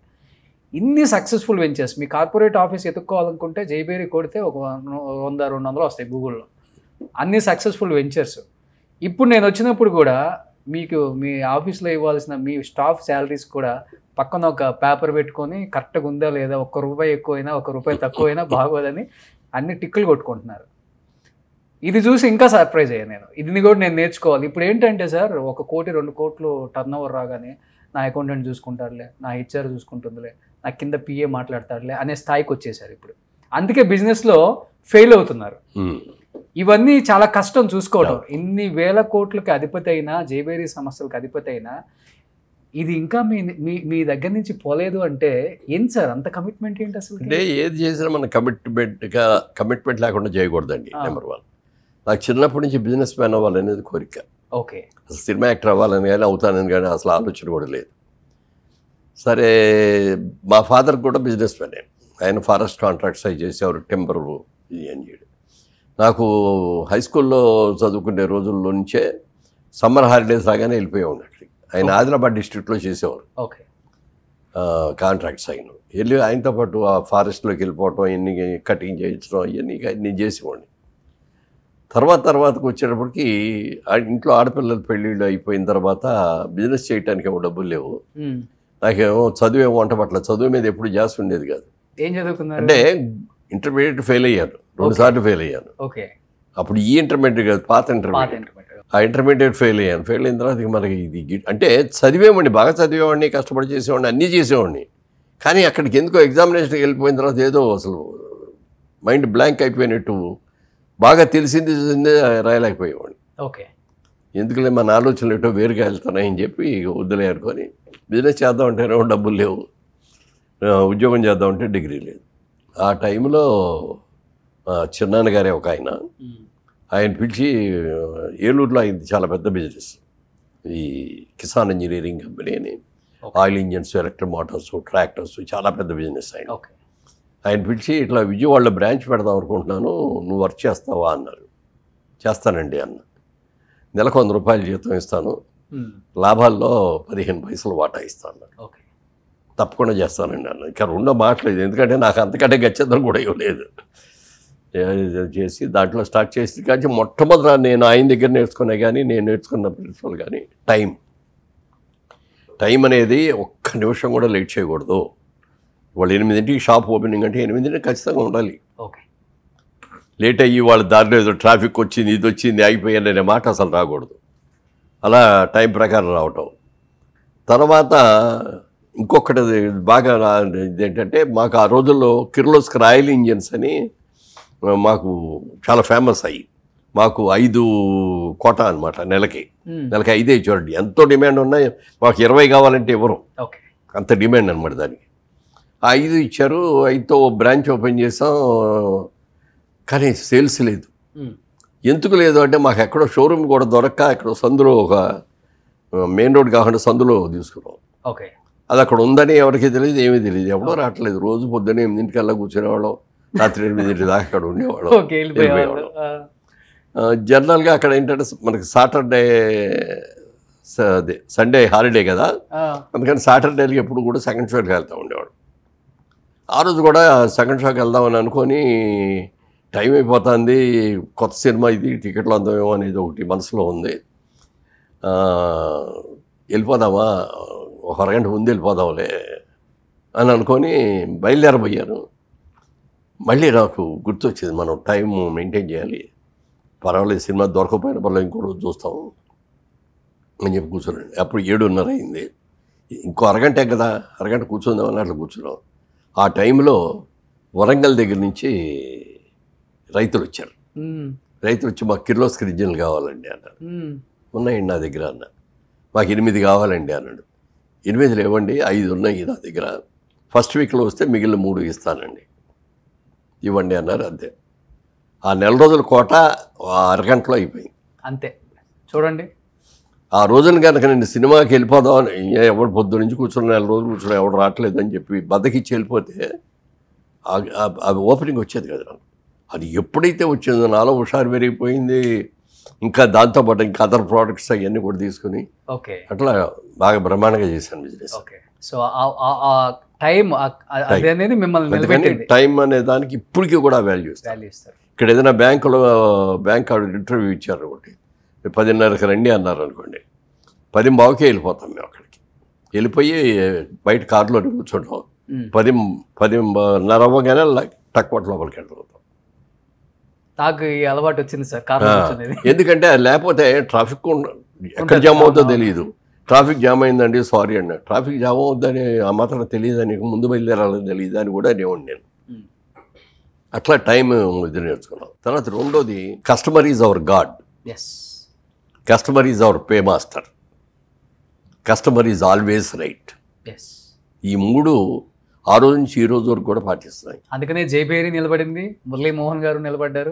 ఇన్ని సక్సెస్ఫుల్ వెంచర్స్, మీ కార్పొరేట్ ఆఫీస్ ఎత్తుక్కోవాలనుకుంటే జేబేరీ కొడితే ఒక 100-200 వస్తాయి గూగుల్లో. అన్ని సక్సెస్ఫుల్ వెంచర్స్. ఇప్పుడు నేను వచ్చినప్పుడు కూడా మీకు మీ ఆఫీస్లో ఇవ్వాల్సిన మీ స్టాఫ్ శాలరీస్ కూడా పక్కన ఒక పేపర్ పెట్టుకొని కరెక్ట్గా ఉందా లేదా, ₹1 ఎక్కువైనా ₹1 తక్కువైనా బాగోదని అన్ని టిక్కులు కొట్టుకుంటున్నారు. ఇది చూసి ఇంకా సర్ప్రైజ్ అయ్యాను నేను. ఇది కూడా నేను నేర్చుకోవాలి. ఇప్పుడు ఏంటంటే సార్, 1 కోటి 2 కోట్లు టర్న్ ఓవర్ రాగానే నా అకౌంటెంట్ చూసుకుంటారులే, నా హెచ్ఆర్ చూసుకుంటుందిలే, నా కింద పిఏ మాట్లాడతారులే అనే స్థాయికి వచ్చేసారు ఇప్పుడు. అందుకే బిజినెస్లో ఫెయిల్ అవుతున్నారు. ఇవన్నీ చాలా కష్టం చూసుకోవడం. ఇన్ని వేల కోట్లకి అధిపతి అయినా, జేబేరీ సంస్థలకు అధిపతి అయినా ఇది ఇంకా మీ దగ్గర నుంచి పోలేదు అంటే ఏంటి సార్ అంత కమిట్మెంట్ ఏంటి అసలు? అంటే ఏది చేసినా మన కమిట్మెంట్ లేకుండా చేయకూడదండి. నెంబర్ 1, నాకు చిన్నప్పటి నుంచి బిజినెస్ మ్యాన్ అవ్వాలనేది కోరిక. ఓకే. అసలు సినిమా యాక్టర్ అవ్వాలని కానీ అవుతానని కానీ అసలు ఆలోచన కూడా లేదు. సరే, మా ఫాదర్ కూడా బిజినెస్ మ్యానే. ఆయన ఫారెస్ట్ కాంట్రాక్ట్స్ అవి చేసేవారు, టెంపర్ ఇది అని చేయడం. నాకు హై స్కూల్లో చదువుకునే రోజుల్లో నుంచే సమ్మర్ హాలిడేస్ రాగానే వెళ్ళిపోయేవాడు అక్కడికి. ఆయన ఆదిలాబాద్ డిస్ట్రిక్ట్లో చేసేవారు. ఓకే. కాంట్రాక్ట్స్ అయిన వెళ్ళి ఆయనతో పాటు ఆ ఫారెస్ట్లోకి వెళ్ళిపోవటం, ఇవన్నీ కటింగ్ చేయించడం, ఇవన్నీ నేను చేసేవాడిని. తర్వాతకు వచ్చేటప్పటికి ఇంట్లో ఆడపిల్లల పెళ్ళిళ్ళు అయిపోయిన తర్వాత బిజినెస్ చేయడానికి ఏమో డబ్బులు లేవు. నాకేమో చదువు వంట పట్ల చదువు మీద ఎప్పుడు జాస్ ఉండేది కాదు. ఏం చదువుకున్నారు అంటే ఇంటర్మీడియట్ ఫెయిల్ అయ్యాను, 2 సార్లు ఫెయిల్ అయ్యాను. ఓకే. అప్పుడు ఈ ఇంటర్మీడియట్ కాదు, పాత ఇంటర్మీడియట్. ఆ ఇంటర్మీడియట్ ఫెయిల్ అయ్యాను. ఫెయిల్ అయిన తర్వాత మనకి ఇది అంటే చదివేవాడిని, బాగా చదివేవాడిని, కష్టపడి చేసేవాడిని, అన్నీ చేసేవాడిని. కానీ అక్కడికి ఎందుకో ఎగ్జామినేషన్కి వెళ్ళిపోయిన తర్వాత ఏదో అసలు మైండ్ బ్లాంక్ అయిపోయినట్టు, బాగా తెలిసింది రాయలేకపోయేవాడిని. ఓకే. ఎందుకులే మన ఆలోచనలు ఏటో వేరుగా వెళ్తున్నాయని చెప్పి వద్దులే అనుకొని బిజినెస్ చేద్దామంటేనేమో డబ్బులు లేవు, ఉద్యోగం చేద్దామంటే డిగ్రీ లేదు. ఆ టైంలో చిన్నాన్నగారే ఒక ఆయన పిలిచి, ఏలూరులో అయింది చాలా పెద్ద బిజినెస్, ఈ కిసాన్ ఇంజనీరింగ్ కంపెనీ అని, oil engines, electric Motors, tractors, చాలా పెద్ద బిజినెస్ ఆయన. ఆయన పిలిచి, ఇట్లా విజయవాడలో బ్రాంచ్ పెడదాం అనుకుంటున్నాను, నువ్వు వర్క్ చేస్తావా అన్నారు. చేస్తానండి అన్న. నెలకు ₹100 జీతం ఇస్తాను, లాభాల్లో 15 పైసలు వాటా ఇస్తాను. తప్పకుండా చేస్తానండి అన్న. ఇంకా రెండో మాటలేదు, ఎందుకంటే నాకు అంతకంటే గచ్చేద్దం కూడా ఇవ్వలేదు. చేసి దాంట్లో స్టార్ట్ చేసి కానీ మొట్టమొదట నేను ఆయన దగ్గర నేర్చుకునే కానీ నేను నేర్చుకున్న ప్రిన్సిపల్ కానీ టైం అనేది ఒక్క నిమిషం కూడా లేట్ చేయకూడదు. వాళ్ళు 8ంటికి షాప్ ఓపెనింగ్ అంటే 8ంటికి ఖచ్చితంగా ఉండాలి. ఓకే. లేట్ అయ్యి వాళ్ళ దారిలో ఏదో ట్రాఫిక్ వచ్చింది, ఇది వచ్చింది, ఆగిపోయాను అనే మాట అసలు రాకూడదు. అలా టైం ప్రకారం రావటం. తర్వాత ఇంకొకటి బాగా ఇదేంటంటే, మాకు ఆ రోజుల్లో కిర్లోస్కర్ ఆయిల్ ఇంజన్స్ అని మాకు చాలా ఫేమస్ అయ్యి, మాకు 5 కోటా అనమాట, నెలకి 5 ఇచ్చారండి. ఎంతో డిమాండ్ ఉన్నాయి, మాకు 20 కావాలంటే ఎవరు, అంత డిమాండ్ అనమాట దానికి. 5 ఇచ్చారు. 5తో బ్రాంచ్ ఓపెన్ చేసాం, కానీ సేల్స్ లేదు. ఎందుకు లేదు అంటే, మాకు ఎక్కడో షోరూమ్ కూడా దొరక్క, ఎక్కడో సందులో, ఒక మెయిన్ రోడ్ కాకుండా సందులో తీసుకున్నాం. ఓకే. అది అక్కడ ఉందని ఎవరికి తెలియదు, ఏమీ తెలియదు, ఎవడో రావట్లేదు. రోజు పొద్దున్నే 8ంటికల్లా కూర్చునేవాళ్ళం, రాత్రి 8 దాకా అక్కడ ఉండేవాళ్ళం. జనరల్గా అక్కడ ఏంటంటే మనకి సాటర్డే అదే సండే హాలిడే కదా, అందుకని సాటర్డేకి ఎప్పుడు కూడా సెకండ్ షోకి వెళ్తూ ఉండేవాడు. ఆ రోజు కూడా సెకండ్ షోకి వెళ్దామని అనుకొని, టైం అయిపోతుంది, కొత్త సినిమా ఇది, టికెట్లు అందామేమో అనేది ఒకటి మనసులో ఉంది. వెళ్ళిపోదామా, ఒక అరగంట ముందు వెళ్ళిపోదాంలే అని అనుకొని బయలుదేరబోయాను. మళ్ళీ నాకు గుర్తొచ్చింది, మనం టైం మెయింటైన్ చేయాలి, పర్వాలేదు సినిమా దొరకపోయిన పర్లేదు ఇంకో రోజు చూస్తాం అని చెప్పి కూర్చోనండి. అప్పుడు 7:30 అయింది. ఇంకో అరగంటే కదా, అరగంట కూర్చుందాం అన్నట్లు కూర్చున్నాం. ఆ టైంలో వరంగల్ దగ్గర నుంచి రైతులు వచ్చారు. రైతులు వచ్చి మాకు కిర్లోస్కర్ ఇంజిన్లు కావాలండి అన్నారు. ఉన్నాయండి నా దగ్గర అన్న. మాకు 8 కావాలండి అన్నాడు. 8 లేవండి, 5 ఉన్నాయి నా దగ్గర, ఫస్ట్ వీక్లో వస్తే మిగిలిన 3 ఇస్తానండి, ఇవ్వండి అన్నారు. అంతే. ఆ నెల రోజుల కోట అరగంటలో అయిపోయింది. అంతే. చూడండి, ఆ రోజున కనుక నేను సినిమాకి వెళ్ళిపోదామని, ఎవడు పొద్దు నుంచి కూర్చున్న 4 రోజులు కూర్చున్నా ఎవడు రావట్లేదని చెప్పి బద్దకిచ్చి వెళ్ళిపోతే అది ఓపెనింగ్ వచ్చేది కదా నాకు. అది ఎప్పుడైతే వచ్చిందో నాలో హుషారు పెరిగిపోయింది. ఇంకా దాంతోపాటు ఇంకా అదర్ ప్రోడక్ట్స్ అవన్నీ కూడా తీసుకుని ఓకే, అట్లా బాగా బ్రహ్మాండంగా చేశాను బిజినెస్. ఓకే. సో ఆ టైం అనేది మిమ్మల్ని నిలబెట్టింది. టైం అనే దానికి ఇప్పటికీ కూడా వాల్యూ ఇస్తారు. ఇక్కడ ఏదైనా బ్యాంక్ ఇంటర్వ్యూ ఇచ్చారు ఒకటి, 10:30కి రండి అన్నారు అనుకోండి, 10:15కే వెళ్ళిపోతాం మేము అక్కడికి. వెళ్ళిపోయి బయట కారులో కూర్చుంటాం. 10:10:30 అవ్వగానే టక్వట్ లోపలికి వెళ్ళిపోతాం. నాకు ఈ అలవాటు వచ్చింది సార్ కారు. ఎందుకంటే లేకపోతే ట్రాఫిక్ ఎక్కడ జామ్ అవుతుందో తెలియదు. ట్రాఫిక్ జామ్ అయిందండి సారీ అన్న. ట్రాఫిక్ జామ్ అవుద్దని ఆ మాత్రం తెలియదని, ముందు బయలుదేరాలని తెలియదు అని కూడా అనేవాడిని నేను. అట్లా టైం ఇది నేర్చుకున్నాం. తర్వాత రెండోది, customer is our God, customer is our pay master, customer is always right. ఈ 3 ఆ రోజు నుంచి ఈ రోజు వరకు కూడా పాటిస్తున్నాయి. అందుకనే జైబేరి నిలబడింది, మురళీమోహన్ గారు నిలబడ్డారు.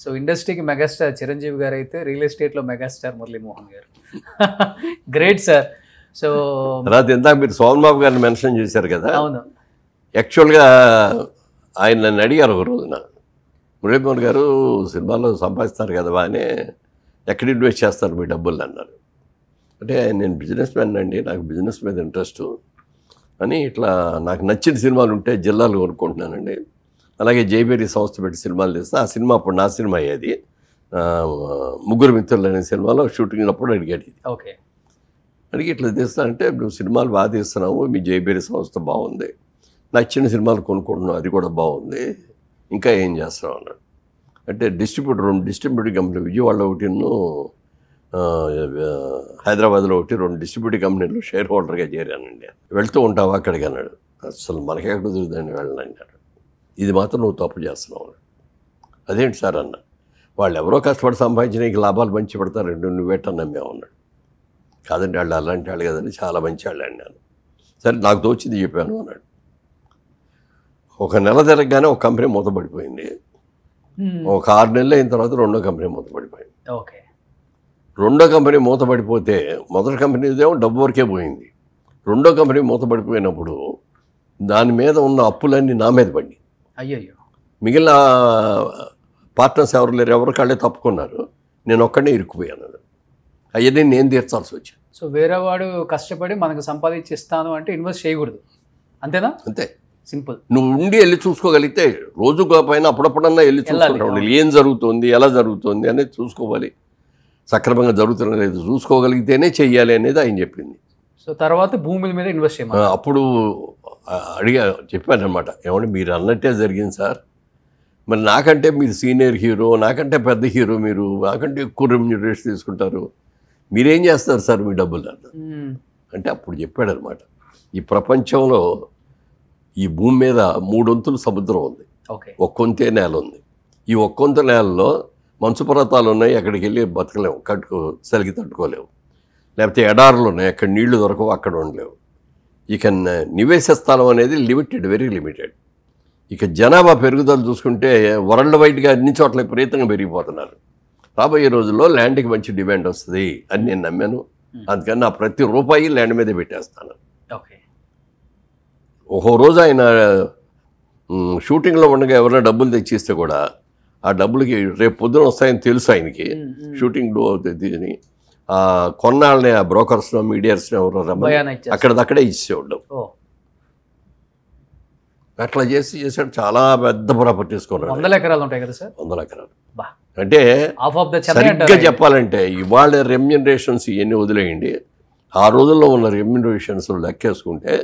సో ఇండస్ట్రీకి మెగాస్టార్ చిరంజీవి గారు అయితే రియల్ ఎస్టేట్లో మెగాస్టార్ మురళీమోహన్ గారు. Great sir. సో తర్వాత ఇందాక మీరు సోమన్ బాబు గారిని మెన్షన్ చేశారు కదా. అవును. యాక్చువల్గా ఆయన నన్ను అడిగారు ఒక రోజున, మురళీమోహన్ గారు సినిమాలో సంపాదిస్తారు కదా బాగానే, ఎక్కడ ఇన్వెస్ట్ చేస్తారు మీ డబ్బులు అన్నారు. అంటే నేను బిజినెస్ మ్యాన్ అండి, నాకు బిజినెస్ మీద ఇంట్రెస్ట్ అని, ఇట్లా నాకు నచ్చిన సినిమాలు ఉంటే జిల్లాలు కొనుక్కుంటున్నానండి. అలాగే జైబేరి సంస్థ పెట్టి సినిమాలు తీస్తా. ఆ సినిమా అప్పుడు నా సినిమా అయ్యేది, 3 మిత్రులు అనే సినిమాలో షూటింగ్ అప్పుడు అడిగాడు ఇది. ఓకే. అడిగి ఇట్లా తీస్తానంటే, నువ్వు సినిమాలు బాగా తీస్తున్నావు, మీ జైబేరి సంస్థ బాగుంది, నచ్చిన సినిమాలు కొనుక్కుంటున్నావు, అది కూడా బాగుంది, ఇంకా ఏం చేస్తున్నావు అన్నాడు. అంటే డిస్ట్రిబ్యూటర్ కంపెనీ విజయవాడలో ఒకటిను హైదరాబాద్లో ఒకటి 2 డిస్ట్రిబ్యూటర్ కంపెనీలు షేర్ హోల్డర్గా చేరానండి. వెళ్తూ ఉంటావా అక్కడికి అన్నాడు. అసలు మనకెక్కడ కుదురుతుందని వెళ్ళనన్నాడు. ఇది మాత్రం నువ్వు తప్పు చేస్తున్నావు అన్నాడు. అదేంటి సార్ అన్న, వాళ్ళు ఎవరో కష్టపడి సంపాదించిన నీకు లాభాలు మంచి పెడతారండి, నువ్వేటన్నా మేము అన్నాడు. కాదండి, వాళ్ళు అలాంటి వాళ్ళు కదండి, చాలా మంచి వాళ్ళు అన్నాను. సరే నాకు తోచింది చెప్పాను అన్నాడు. ఒక నెల తిరగగానే ఒక కంపెనీ మూతపడిపోయింది. ఒక 6 నెలలు అయిన తర్వాత రెండో కంపెనీ మూతపడిపోయింది. ఓకే. రెండో కంపెనీ మూతపడిపోతే మొదటి కంపెనీదేమో డబ్బు వరకే పోయింది. రెండో కంపెనీ మూతపడిపోయినప్పుడు దాని మీద ఉన్న అప్పులన్నీ నా మీద పడి, అయ్యయ్యో, మిగిలిన పార్ట్నర్స్ ఎవరు లేరు, ఎవరు కాళ్ళే తప్పుకున్నారు, నేను ఒక్కడే ఇరుక్కుపోయాను. అవన్నీ నేను తీర్చాల్సి వచ్చింది. సో వేరే వాడు కష్టపడి మనకు సంపాదించి ఇస్తాను అంటే ఇన్వెస్ట్ చేయకూడదు, అంతేనా? అంతే, సింపుల్. నువ్వు ఉండి వెళ్ళి చూసుకోగలిగితే, రోజు పైన అప్పుడప్పుడన్నా వెళ్ళి చూసుకుంటావు, ఏం జరుగుతుంది, ఎలా జరుగుతుంది అనేది చూసుకోవాలి. సక్రమంగా జరుగుతున్న లేదు చూసుకోగలిగితేనే చెయ్యాలి అనేది ఆయన చెప్పింది. సో తర్వాత భూముల మీద ఇన్వెస్ట్ చేయమని అప్పుడు చెప్పాను అనమాట. ఏమంటే మీరు అన్నట్టే జరిగింది సార్, మరి నాకంటే మీరు సీనియర్ హీరో, నాకంటే పెద్ద హీరో, మీరు నాకంటే ఎక్కువ రెమ్యూనరేషన్ తీసుకుంటారు, మీరేం చేస్తారు సార్ మీ డబ్బులు అన్న. అంటే అప్పుడు చెప్పాడు అనమాట, ఈ ప్రపంచంలో ఈ భూమి మీద 3 వంతులు సముద్రం ఉంది, ఒక్కొంతే నేల ఉంది. ఈ ఒక్కొంత నేలలో మంచు పర్వతాలు ఉన్నాయి, అక్కడికి వెళ్ళి బతకలేము, చలికి తట్టుకోలేవు. లేకపోతే ఎడారులు ఉన్నాయి, అక్కడ నీళ్లు దొరకవు, అక్కడ ఉండలేవు. ఇక నివేశ స్థలం అనేది లిమిటెడ్, వెరీ లిమిటెడ్. ఇక జనాభా పెరుగుదల చూసుకుంటే వరల్డ్ వైడ్గా అన్ని చోట్ల విపరీతంగా పెరిగిపోతున్నారు. రాబోయే రోజుల్లో ల్యాండ్కి మంచి డిమాండ్ వస్తుంది అని నేను నమ్మాను. అందుకని నా ప్రతి రూపాయి ల్యాండ్ మీదే పెట్టేస్తాను. ఒక్కో రోజు ఆయన షూటింగ్లో ఉండగా ఎవరైనా డబ్బులు తెచ్చిస్తే కూడా ఆ డబ్బులకి రేపు పొద్దున వస్తాయని తెలుసు ఆయనకి. షూటింగ్లో అని కొన్నాళ్ళని ఆ బ్రోకర్స్లో మీడియాస్ని ఎవరో రమ్మని అక్కడదక్కడే ఇచ్చేవాడు. అట్లా చేసాడు. చాలా పెద్ద ప్రాపర్టీస్ కొన్నాడు. 100 ఎకరాలు ఉంటాయి కదా సార్? 100 ఎకరాలు. అంటే సరిగ్గా చెప్పాలంటే ఇవాళ రెమ్యూనరేషన్స్ ఇవన్నీ వదిలేయండి, ఆ రోజుల్లో ఉన్న రెమ్యూనరేషన్స్ లెక్కేసుకుంటే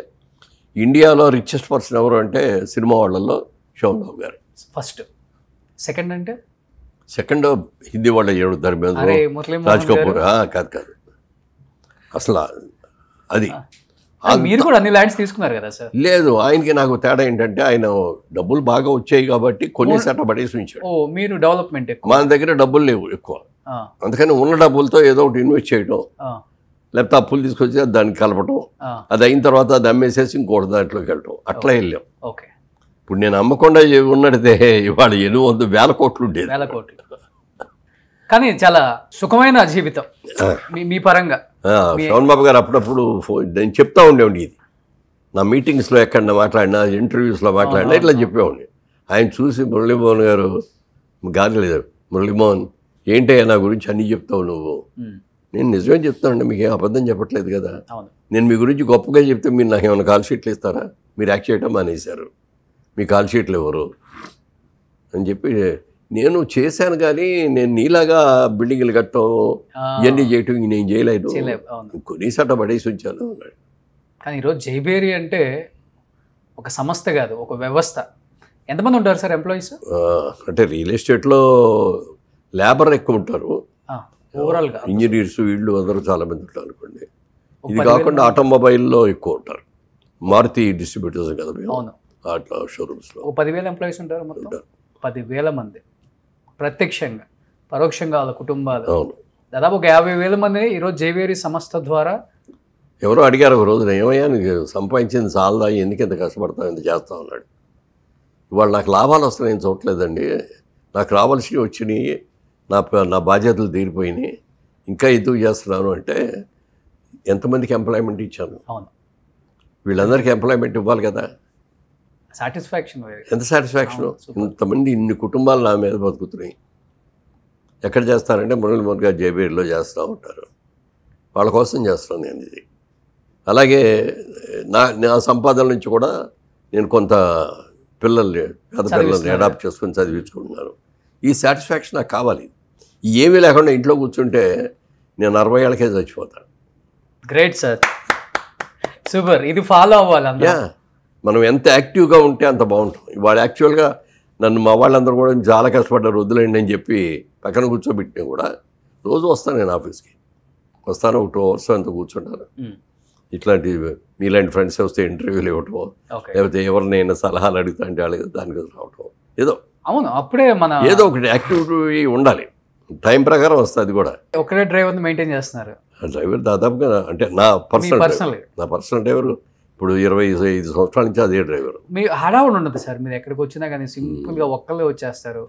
ఇండియాలో రిచెస్ట్ పర్సన్ ఎవరు అంటే సినిమా వాళ్ళల్లో శోభన్ బాబు గారు ఫస్ట్. సెకండ్ అంటే సెకండ్ హిందీ వాళ్ళ ధర్మేంద్ర, రాజ్ కపూర్. కాదు అసలు అది మీరు కూడా అన్ని ల్యాండ్స్ తీసుకున్నారు కదా సార్? లేదు, ఆయనకి నాకు తేడా ఏంటంటే ఆయన డబ్బులు బాగా వచ్చాయి కాబట్టి కొన్ని సెట పడేసి ఉంచాడు. ఓ మీరు డెవలప్మెంట్ ఎక్కువ, మన దగ్గర డబ్బులు లేవు ఎక్కువ, అందుకని ఉన్న డబ్బులతో ఏదో ఒకటి ఇన్వెస్ట్ చేయడం, లేకపోతే అప్పులు తీసుకొచ్చి దాన్ని కలపడం, అది అయిన తర్వాత అది అమ్మేసేసి ఇంకోటి దాంట్లోకి వెళ్ళటం, అట్లా వెళ్ళాం. ఓకే, ఇప్పుడు నేను అమ్మకుండా ఉన్నడితే ఇవాళ 800,000 కోట్లు ఉండేది. 1,000 కోట్లు. కానీ చాలా సుఖమైన జీవితం మీ పరంగా. శ్రవణ్ బాబు గారు అప్పుడప్పుడు నేను చెప్తా ఉండేవాడి, ఇది నా మీటింగ్స్లో ఎక్కడ మాట్లాడినా, ఇంటర్వ్యూస్లో మాట్లాడినా ఇట్లా చెప్పేవాడిని. ఆయన చూసి మురళీమోహన్ గారు గాలి లేదు, మురళీమోహన్ ఏంటయ్యా నా గురించి అన్నీ చెప్తావు నువ్వు? నేను నిజమే చెప్తానండి, మీకు ఏం అబద్ధం చెప్పట్లేదు కదా. నేను మీ గురించి గొప్పగా చెప్తే మీరు నాకు ఏమైనా కాల్ షీట్లు ఇస్తారా? మీరు యాక్ట్ చేయటం మానేశారు, మీ కాల్ షీట్లు ఎవరు అని చెప్పి నేను చేశాను. కానీ నేను నీలాగా బిల్డింగ్లు కట్టడం ఇవన్నీ చేయటం నేను చేయలేదు, కొన్ని సట పడేసి ఉంచాను అన్నాడు. కానీ ఈరోజు జైబేరి అంటే ఒక సంస్థ కాదు, ఒక వ్యవస్థ. ఎంతమంది ఉంటారు సార్ ఎంప్లాయీస్? అంటే రియల్ ఎస్టేట్లో లేబర్ ఎక్కువ ఉంటారు, ఓవరాల్గా ఇంజనీర్స్ వీళ్ళు అందరూ చాలామంది ఉంటారు అనుకోండి. ఇది కాకుండా ఆటోమొబైల్లో ఎక్కువ ఉంటారు, మారుతి డిస్ట్రిబ్యూటర్స్ కదా మేము, అట్లా షోరూమ్స్లో 10,000 ఎంప్లాయీస్ ఉంటారు మొత్తం. 10,000 మంది ప్రత్యక్షంగా పరోక్షంగా వాళ్ళ కుటుంబాలు. దాదాపు ఒక 50,000 మందిని ఈరోజు జైబేరి సంస్థ ద్వారా. ఎవరో అడిగారు ఒక రోజున, ఏమయ్యా నీకు సంపాదించింది చాలదా, ఎందుకు ఎంత కష్టపడతావు, ఎంత చేస్తావు అన్నాడు. ఇవాళ నాకు లాభాలు వస్తున్నాయి నేను చూడలేదండి, నాకు రావాల్సినవి వచ్చినాయి, నా బాధ్యతలు తీరిపోయినాయి, ఇంకా ఎందుకు చేస్తున్నాను అంటే ఎంతమందికి ఎంప్లాయ్మెంట్ ఇచ్చాను, వీళ్ళందరికీ ఎంప్లాయ్మెంట్ ఇవ్వాలి కదా. సాటిస్ఫాక్షన్, ఎంత సాటిస్ఫాక్షను, ఇంతమంది ఇన్ని కుటుంబాలు నా మీద బతుకుతున్నాయి. ఎక్కడ చేస్తారంటే మురళీమోహన్ గారు జైబేరిలో చేస్తూ ఉంటారు, వాళ్ళ కోసం చేస్తాను నేను ఇది. అలాగే నా సంపాదన నుంచి కూడా నేను కొంత పిల్లల్ని పేద పిల్లల్ని అడాప్ట్ చేసుకొని చదివించుకుంటున్నాను. ఈ సాటిస్ఫాక్షన్ నాకు కావాలి. ఏమీ లేకుండా ఇంట్లో కూర్చుంటే నేను 60 ఏళ్ళకే చచ్చిపోతాను. Great sir, super. ఇది ఫాలో అవ్వాలి. మనం ఎంత యాక్టివ్గా ఉంటే అంత బాగుంటుంది. ఇవాళ యాక్చువల్గా నన్ను మా వాళ్ళందరూ కూడా చాలా కష్టపడ్డారు, వద్దులేండి అని చెప్పి పక్కన కూర్చోబెట్టినా కూడా రోజు వస్తాను నేను ఆఫీస్కి, వస్తాను ఒక 2 అవర్స్ అంతా కూర్చుంటాను. ఇట్లాంటి మీలాంటి ఫ్రెండ్స్ వస్తే ఇంటర్వ్యూలు ఇవ్వటం, లేకపోతే ఎవరినైనా సలహాలు అడుగుతా అంటే వాళ్ళకి దానికి రావటం, ఏదో అవును అప్పుడే మన ఏదో ఒకటి యాక్టివిటీ ఉండాలి. టైం ప్రకారం వస్తుంది. అది కూడా ఒకటే డ్రైవర్ని మెయింటైన్ చేస్తున్నారు. డ్రైవర్ దాదాపుగా అంటే నా పర్సనల్ డ్రైవర్ ఇప్పుడు 25 సంవత్సరాల నుంచి అదే డ్రైవర్. మీ హడావుడు ఉండదు సార్, మీరు ఎక్కడికి వచ్చినా కానీ సింపుల్గా ఒక్కళ్ళే వచ్చేస్తారు.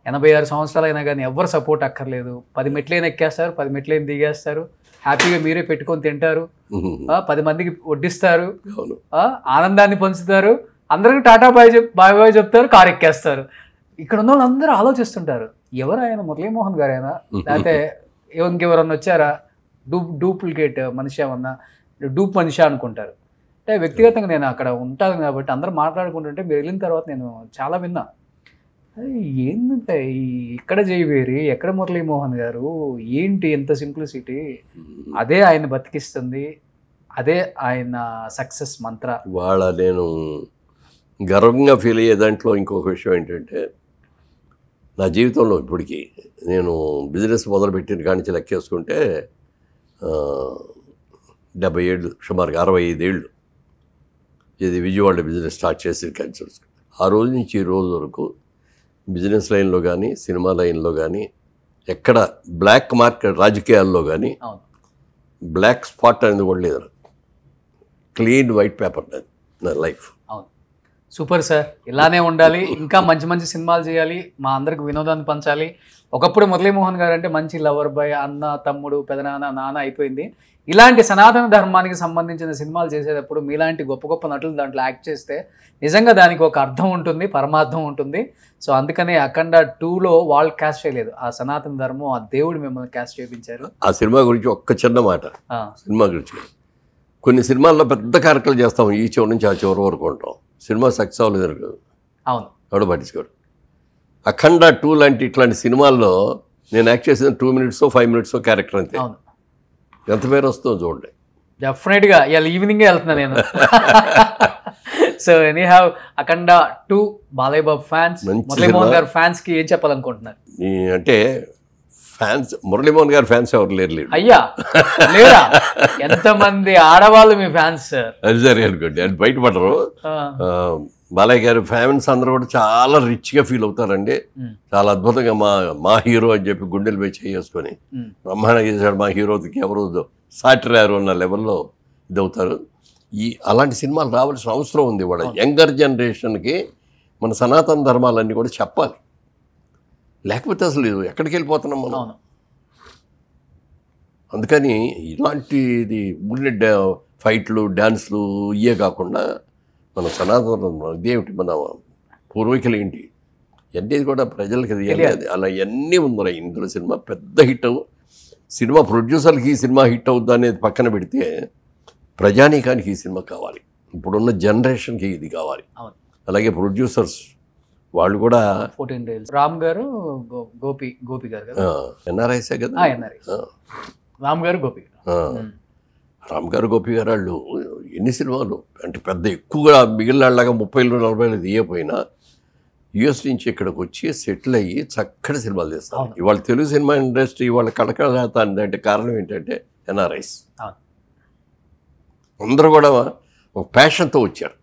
86 సంవత్సరాలు అయినా కానీ ఎవరు సపోర్ట్ అక్కర్లేదు. 10 మెట్లైనా ఎక్కేస్తారు, 10 మెట్లైనా దిగేస్తారు, హ్యాపీగా మీరే పెట్టుకొని తింటారు, 10 మందికి వడ్డిస్తారు, ఆనందాన్ని పంచుతారు, అందరికీ టాటా బాయ్ బాయ్ చెప్తారు, కారు ఎక్కేస్తారు. ఇక్కడ ఉన్న వాళ్ళందరూ ఆలోచిస్తుంటారు, ఎవరు ఆయన మురళీమోహన్ గారైనా లేకపోతే ఇంకెవరన్నా వచ్చారా, డూప్లికేట్ మనిషి ఏమన్నా, డూప్ మనిషి అనుకుంటారు. అంటే వ్యక్తిగతంగా నేను అక్కడ ఉంటాను కాబట్టి అందరూ మాట్లాడుకుంటుంటే మీరు వెళ్ళిన తర్వాత నేను చాలా విన్నా, ఏంటంటే ఇక్కడ జైబేరి, ఎక్కడ మురళీమోహన్ గారు, ఏంటి ఎంత సింప్లిసిటీ, అదే ఆయన బతికిస్తుంది, అదే ఆయన సక్సెస్ మంత్ర. వాళ్ళ నేను గర్వంగా ఫీల్ అయ్యే దాంట్లో ఇంకొక విషయం ఏంటంటే, నా జీవితంలో ఇప్పటికీ నేను బిజినెస్ మొదలుపెట్టిన కాడి నుంచి లెక్కేసుకుంటే 70 ఏళ్ళు, సుమారుగా 65 ఏళ్ళు ఇది విజయవాడ బిజినెస్ స్టార్ట్ చేసి కల్చర్స్. ఆ రోజు నుంచి ఈ రోజు వరకు బిజినెస్ లైన్లో కానీ, సినిమా లైన్లో కానీ, ఎక్కడ బ్లాక్ మార్కెట్ రాజకీయాల్లో కానీ బ్లాక్ స్పాట్ అనేది కూడా లేదు. క్లీన్ వైట్ పేపర్ నా లైఫ్. సూపర్ సార్, ఇలానే ఉండాలి, ఇంకా మంచి మంచి సినిమాలు చేయాలి, మా అందరికి వినోదాన్ని పంచాలి. ఒకప్పుడు మురళీమోహన్ గారు అంటే మంచి లవర్ బాయ్, అన్న, తమ్ముడు, పెదనాన్న, నాన్న అయిపోయింది. ఇలాంటి సనాతన ధర్మానికి సంబంధించిన సినిమాలు చేసేటప్పుడు మీలాంటి గొప్ప గొప్ప నటులు దాంట్లో యాక్ట్ చేస్తే నిజంగా దానికి ఒక అర్థం ఉంటుంది, పరమార్థం ఉంటుంది. సో అందుకనే అఖండ 2లో వాళ్ళు క్యాస్ట్ చేయలేదు, ఆ సనాతన ధర్మం, ఆ దేవుడు మిమ్మల్ని క్యాస్ట్ చేయించారు. ఆ సినిమా గురించి ఒక్క చిన్న మాట, సినిమా గురించి కొన్ని సినిమాల్లో పెద్ద క్యారెక్టర్లు చేస్తాం, ఈ చివరి నుంచి ఆ చివరి వరకు ఉంటాం, సినిమా సక్సెస్ అవ్వలేదు. అవును, ఎవడో పట్టించుకోడు. అఖండ 2 లాంటి ఇట్లాంటి సినిమాల్లో నేను యాక్ట్ చేసిన 2 minutes 5 minutes క్యారెక్టర్ అంతే. ఎంత పేరు వస్తుందో చూడండి. డెఫినెట్గా ఇవాళ ఈవినింగే వెళ్తున్నా నేను. So any have Akhanda 2 Balayya Babu fans, Muralimohan గారు ఫ్యాన్స్కి ఏం చెప్పాలనుకుంటున్నారు? అంటే ఫ్యాన్స్ మురళీమోహన్ గారి ఫ్యాన్స్ ఎవరు లేరు. అయ్యా లేరా? ఎంతమంది ఆడవాళ్ళు మీ ఫ్యాన్స్ సార్? అది సరే అనుకోండి, అది బయటపడరు. బాలయ్య గారి ఫ్యాన్స్ అందరూ కూడా చాలా రిచ్గా ఫీల్ అవుతారండి. చాలా అద్భుతంగా మా హీరో అని చెప్పి గుండెలు మీద చేసుకొని బ్రహ్మాండంగా చేశాడు మా హీరోకి ఎవరు సాటిరారు అన్న లెవెల్లో ఇదవుతారు. అలాంటి సినిమాలు రావాల్సిన అవసరం ఉంది. కూడా యంగర్ జనరేషన్కి మన సనాతన ధర్మాలన్నీ కూడా చెప్పాలి. లేకపోతే అసలు ఎక్కడికి వెళ్ళిపోతున్నాం మనం. అందుకని ఇలాంటిది ఊళ్ళో ఫైట్లు డ్యాన్స్లు ఇవే కాకుండా మన సనాతన ఇదేమిటి మన పూర్వీకులు ఏంటి ఇవన్నీ కూడా ప్రజలకి తెలియాలి. అలా ఇవన్నీ ఉన్నాయి ఇందులో. సినిమా పెద్ద హిట్ సినిమా ప్రొడ్యూసర్కి ఈ సినిమా హిట్ అవుద్దా అనేది పక్కన పెడితే ప్రజానీకానికి ఈ సినిమా కావాలి. ఇప్పుడున్న జనరేషన్కి ఇది కావాలి. అలాగే ప్రొడ్యూసర్స్ వాళ్ళు కూడా 14 days రామ్ గారు గోపి గారు కదా, ఎన్ఆర్ఐసే కదా. రామ్ గారు గోపి రామ్ గారు గోపి గారు వాళ్ళు ఎన్ని సినిమాలు అంటే పెద్ద ఎక్కువగా మిగిలినలాగా 30-40 తీయపోయినా యుఎస్ నుంచి ఇక్కడికి వచ్చి సెటిల్ అయ్యి చక్కటి సినిమాలు తీస్తారు. ఇవాళ తెలుగు సినిమా ఇండస్ట్రీ ఇవాళ కళకళలాడుతుంది అంటే కారణం ఏంటంటే ఎన్ఆర్ఐస్ అందరూ కూడా ఒక ప్యాషన్తో వచ్చారు.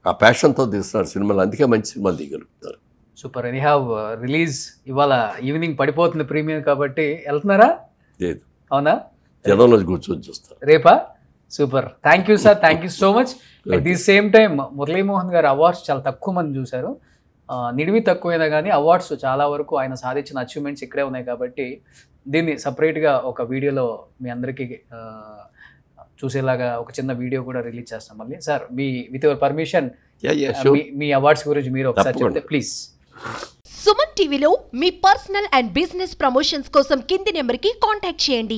ఆ ప్యాషన్తో తీస్తున్నారు సినిమాలు, అందుకే మంచి సినిమాలు తీయగలుగుతారు. సూపర్. ఎనీ హ్యావ్ రిలీజ్ ఇవాళ ఈవినింగ్ పడిపోతుంది ప్రీమియర్ కాబట్టి వెళ్తున్నారా? లేదు, అవునా? జనంలో కూర్చొని చూస్తారు రేపా? Super. Thank you sir, thank you so much. At the same time Muralimohan గారు అవార్డ్స్ చాలా తక్కువ మంది చూశారు. నిడివి తక్కువైనా కానీ అవార్డ్స్ చాలా వరకు ఆయన సాధించిన అచీవ్మెంట్స్ ఇక్కడే ఉన్నాయి కాబట్టి దీన్ని సపరేట్గా ఒక వీడియోలో మీ అందరికీ చూసేలాగా ఒక చిన్న వీడియో కూడా రిలీజ్ చేస్తాం మళ్ళీ. Sir me with your permission me awards గురించి మీరు ఒకసారి చెప్తే ప్లీజ్. సుమన్ టీవీలో మీ పర్సనల్ అండ్ బిజినెస్ ప్రమోషన్స్ కోసం కింది నెంబర్కి కాంటాక్ట్ చేయండి.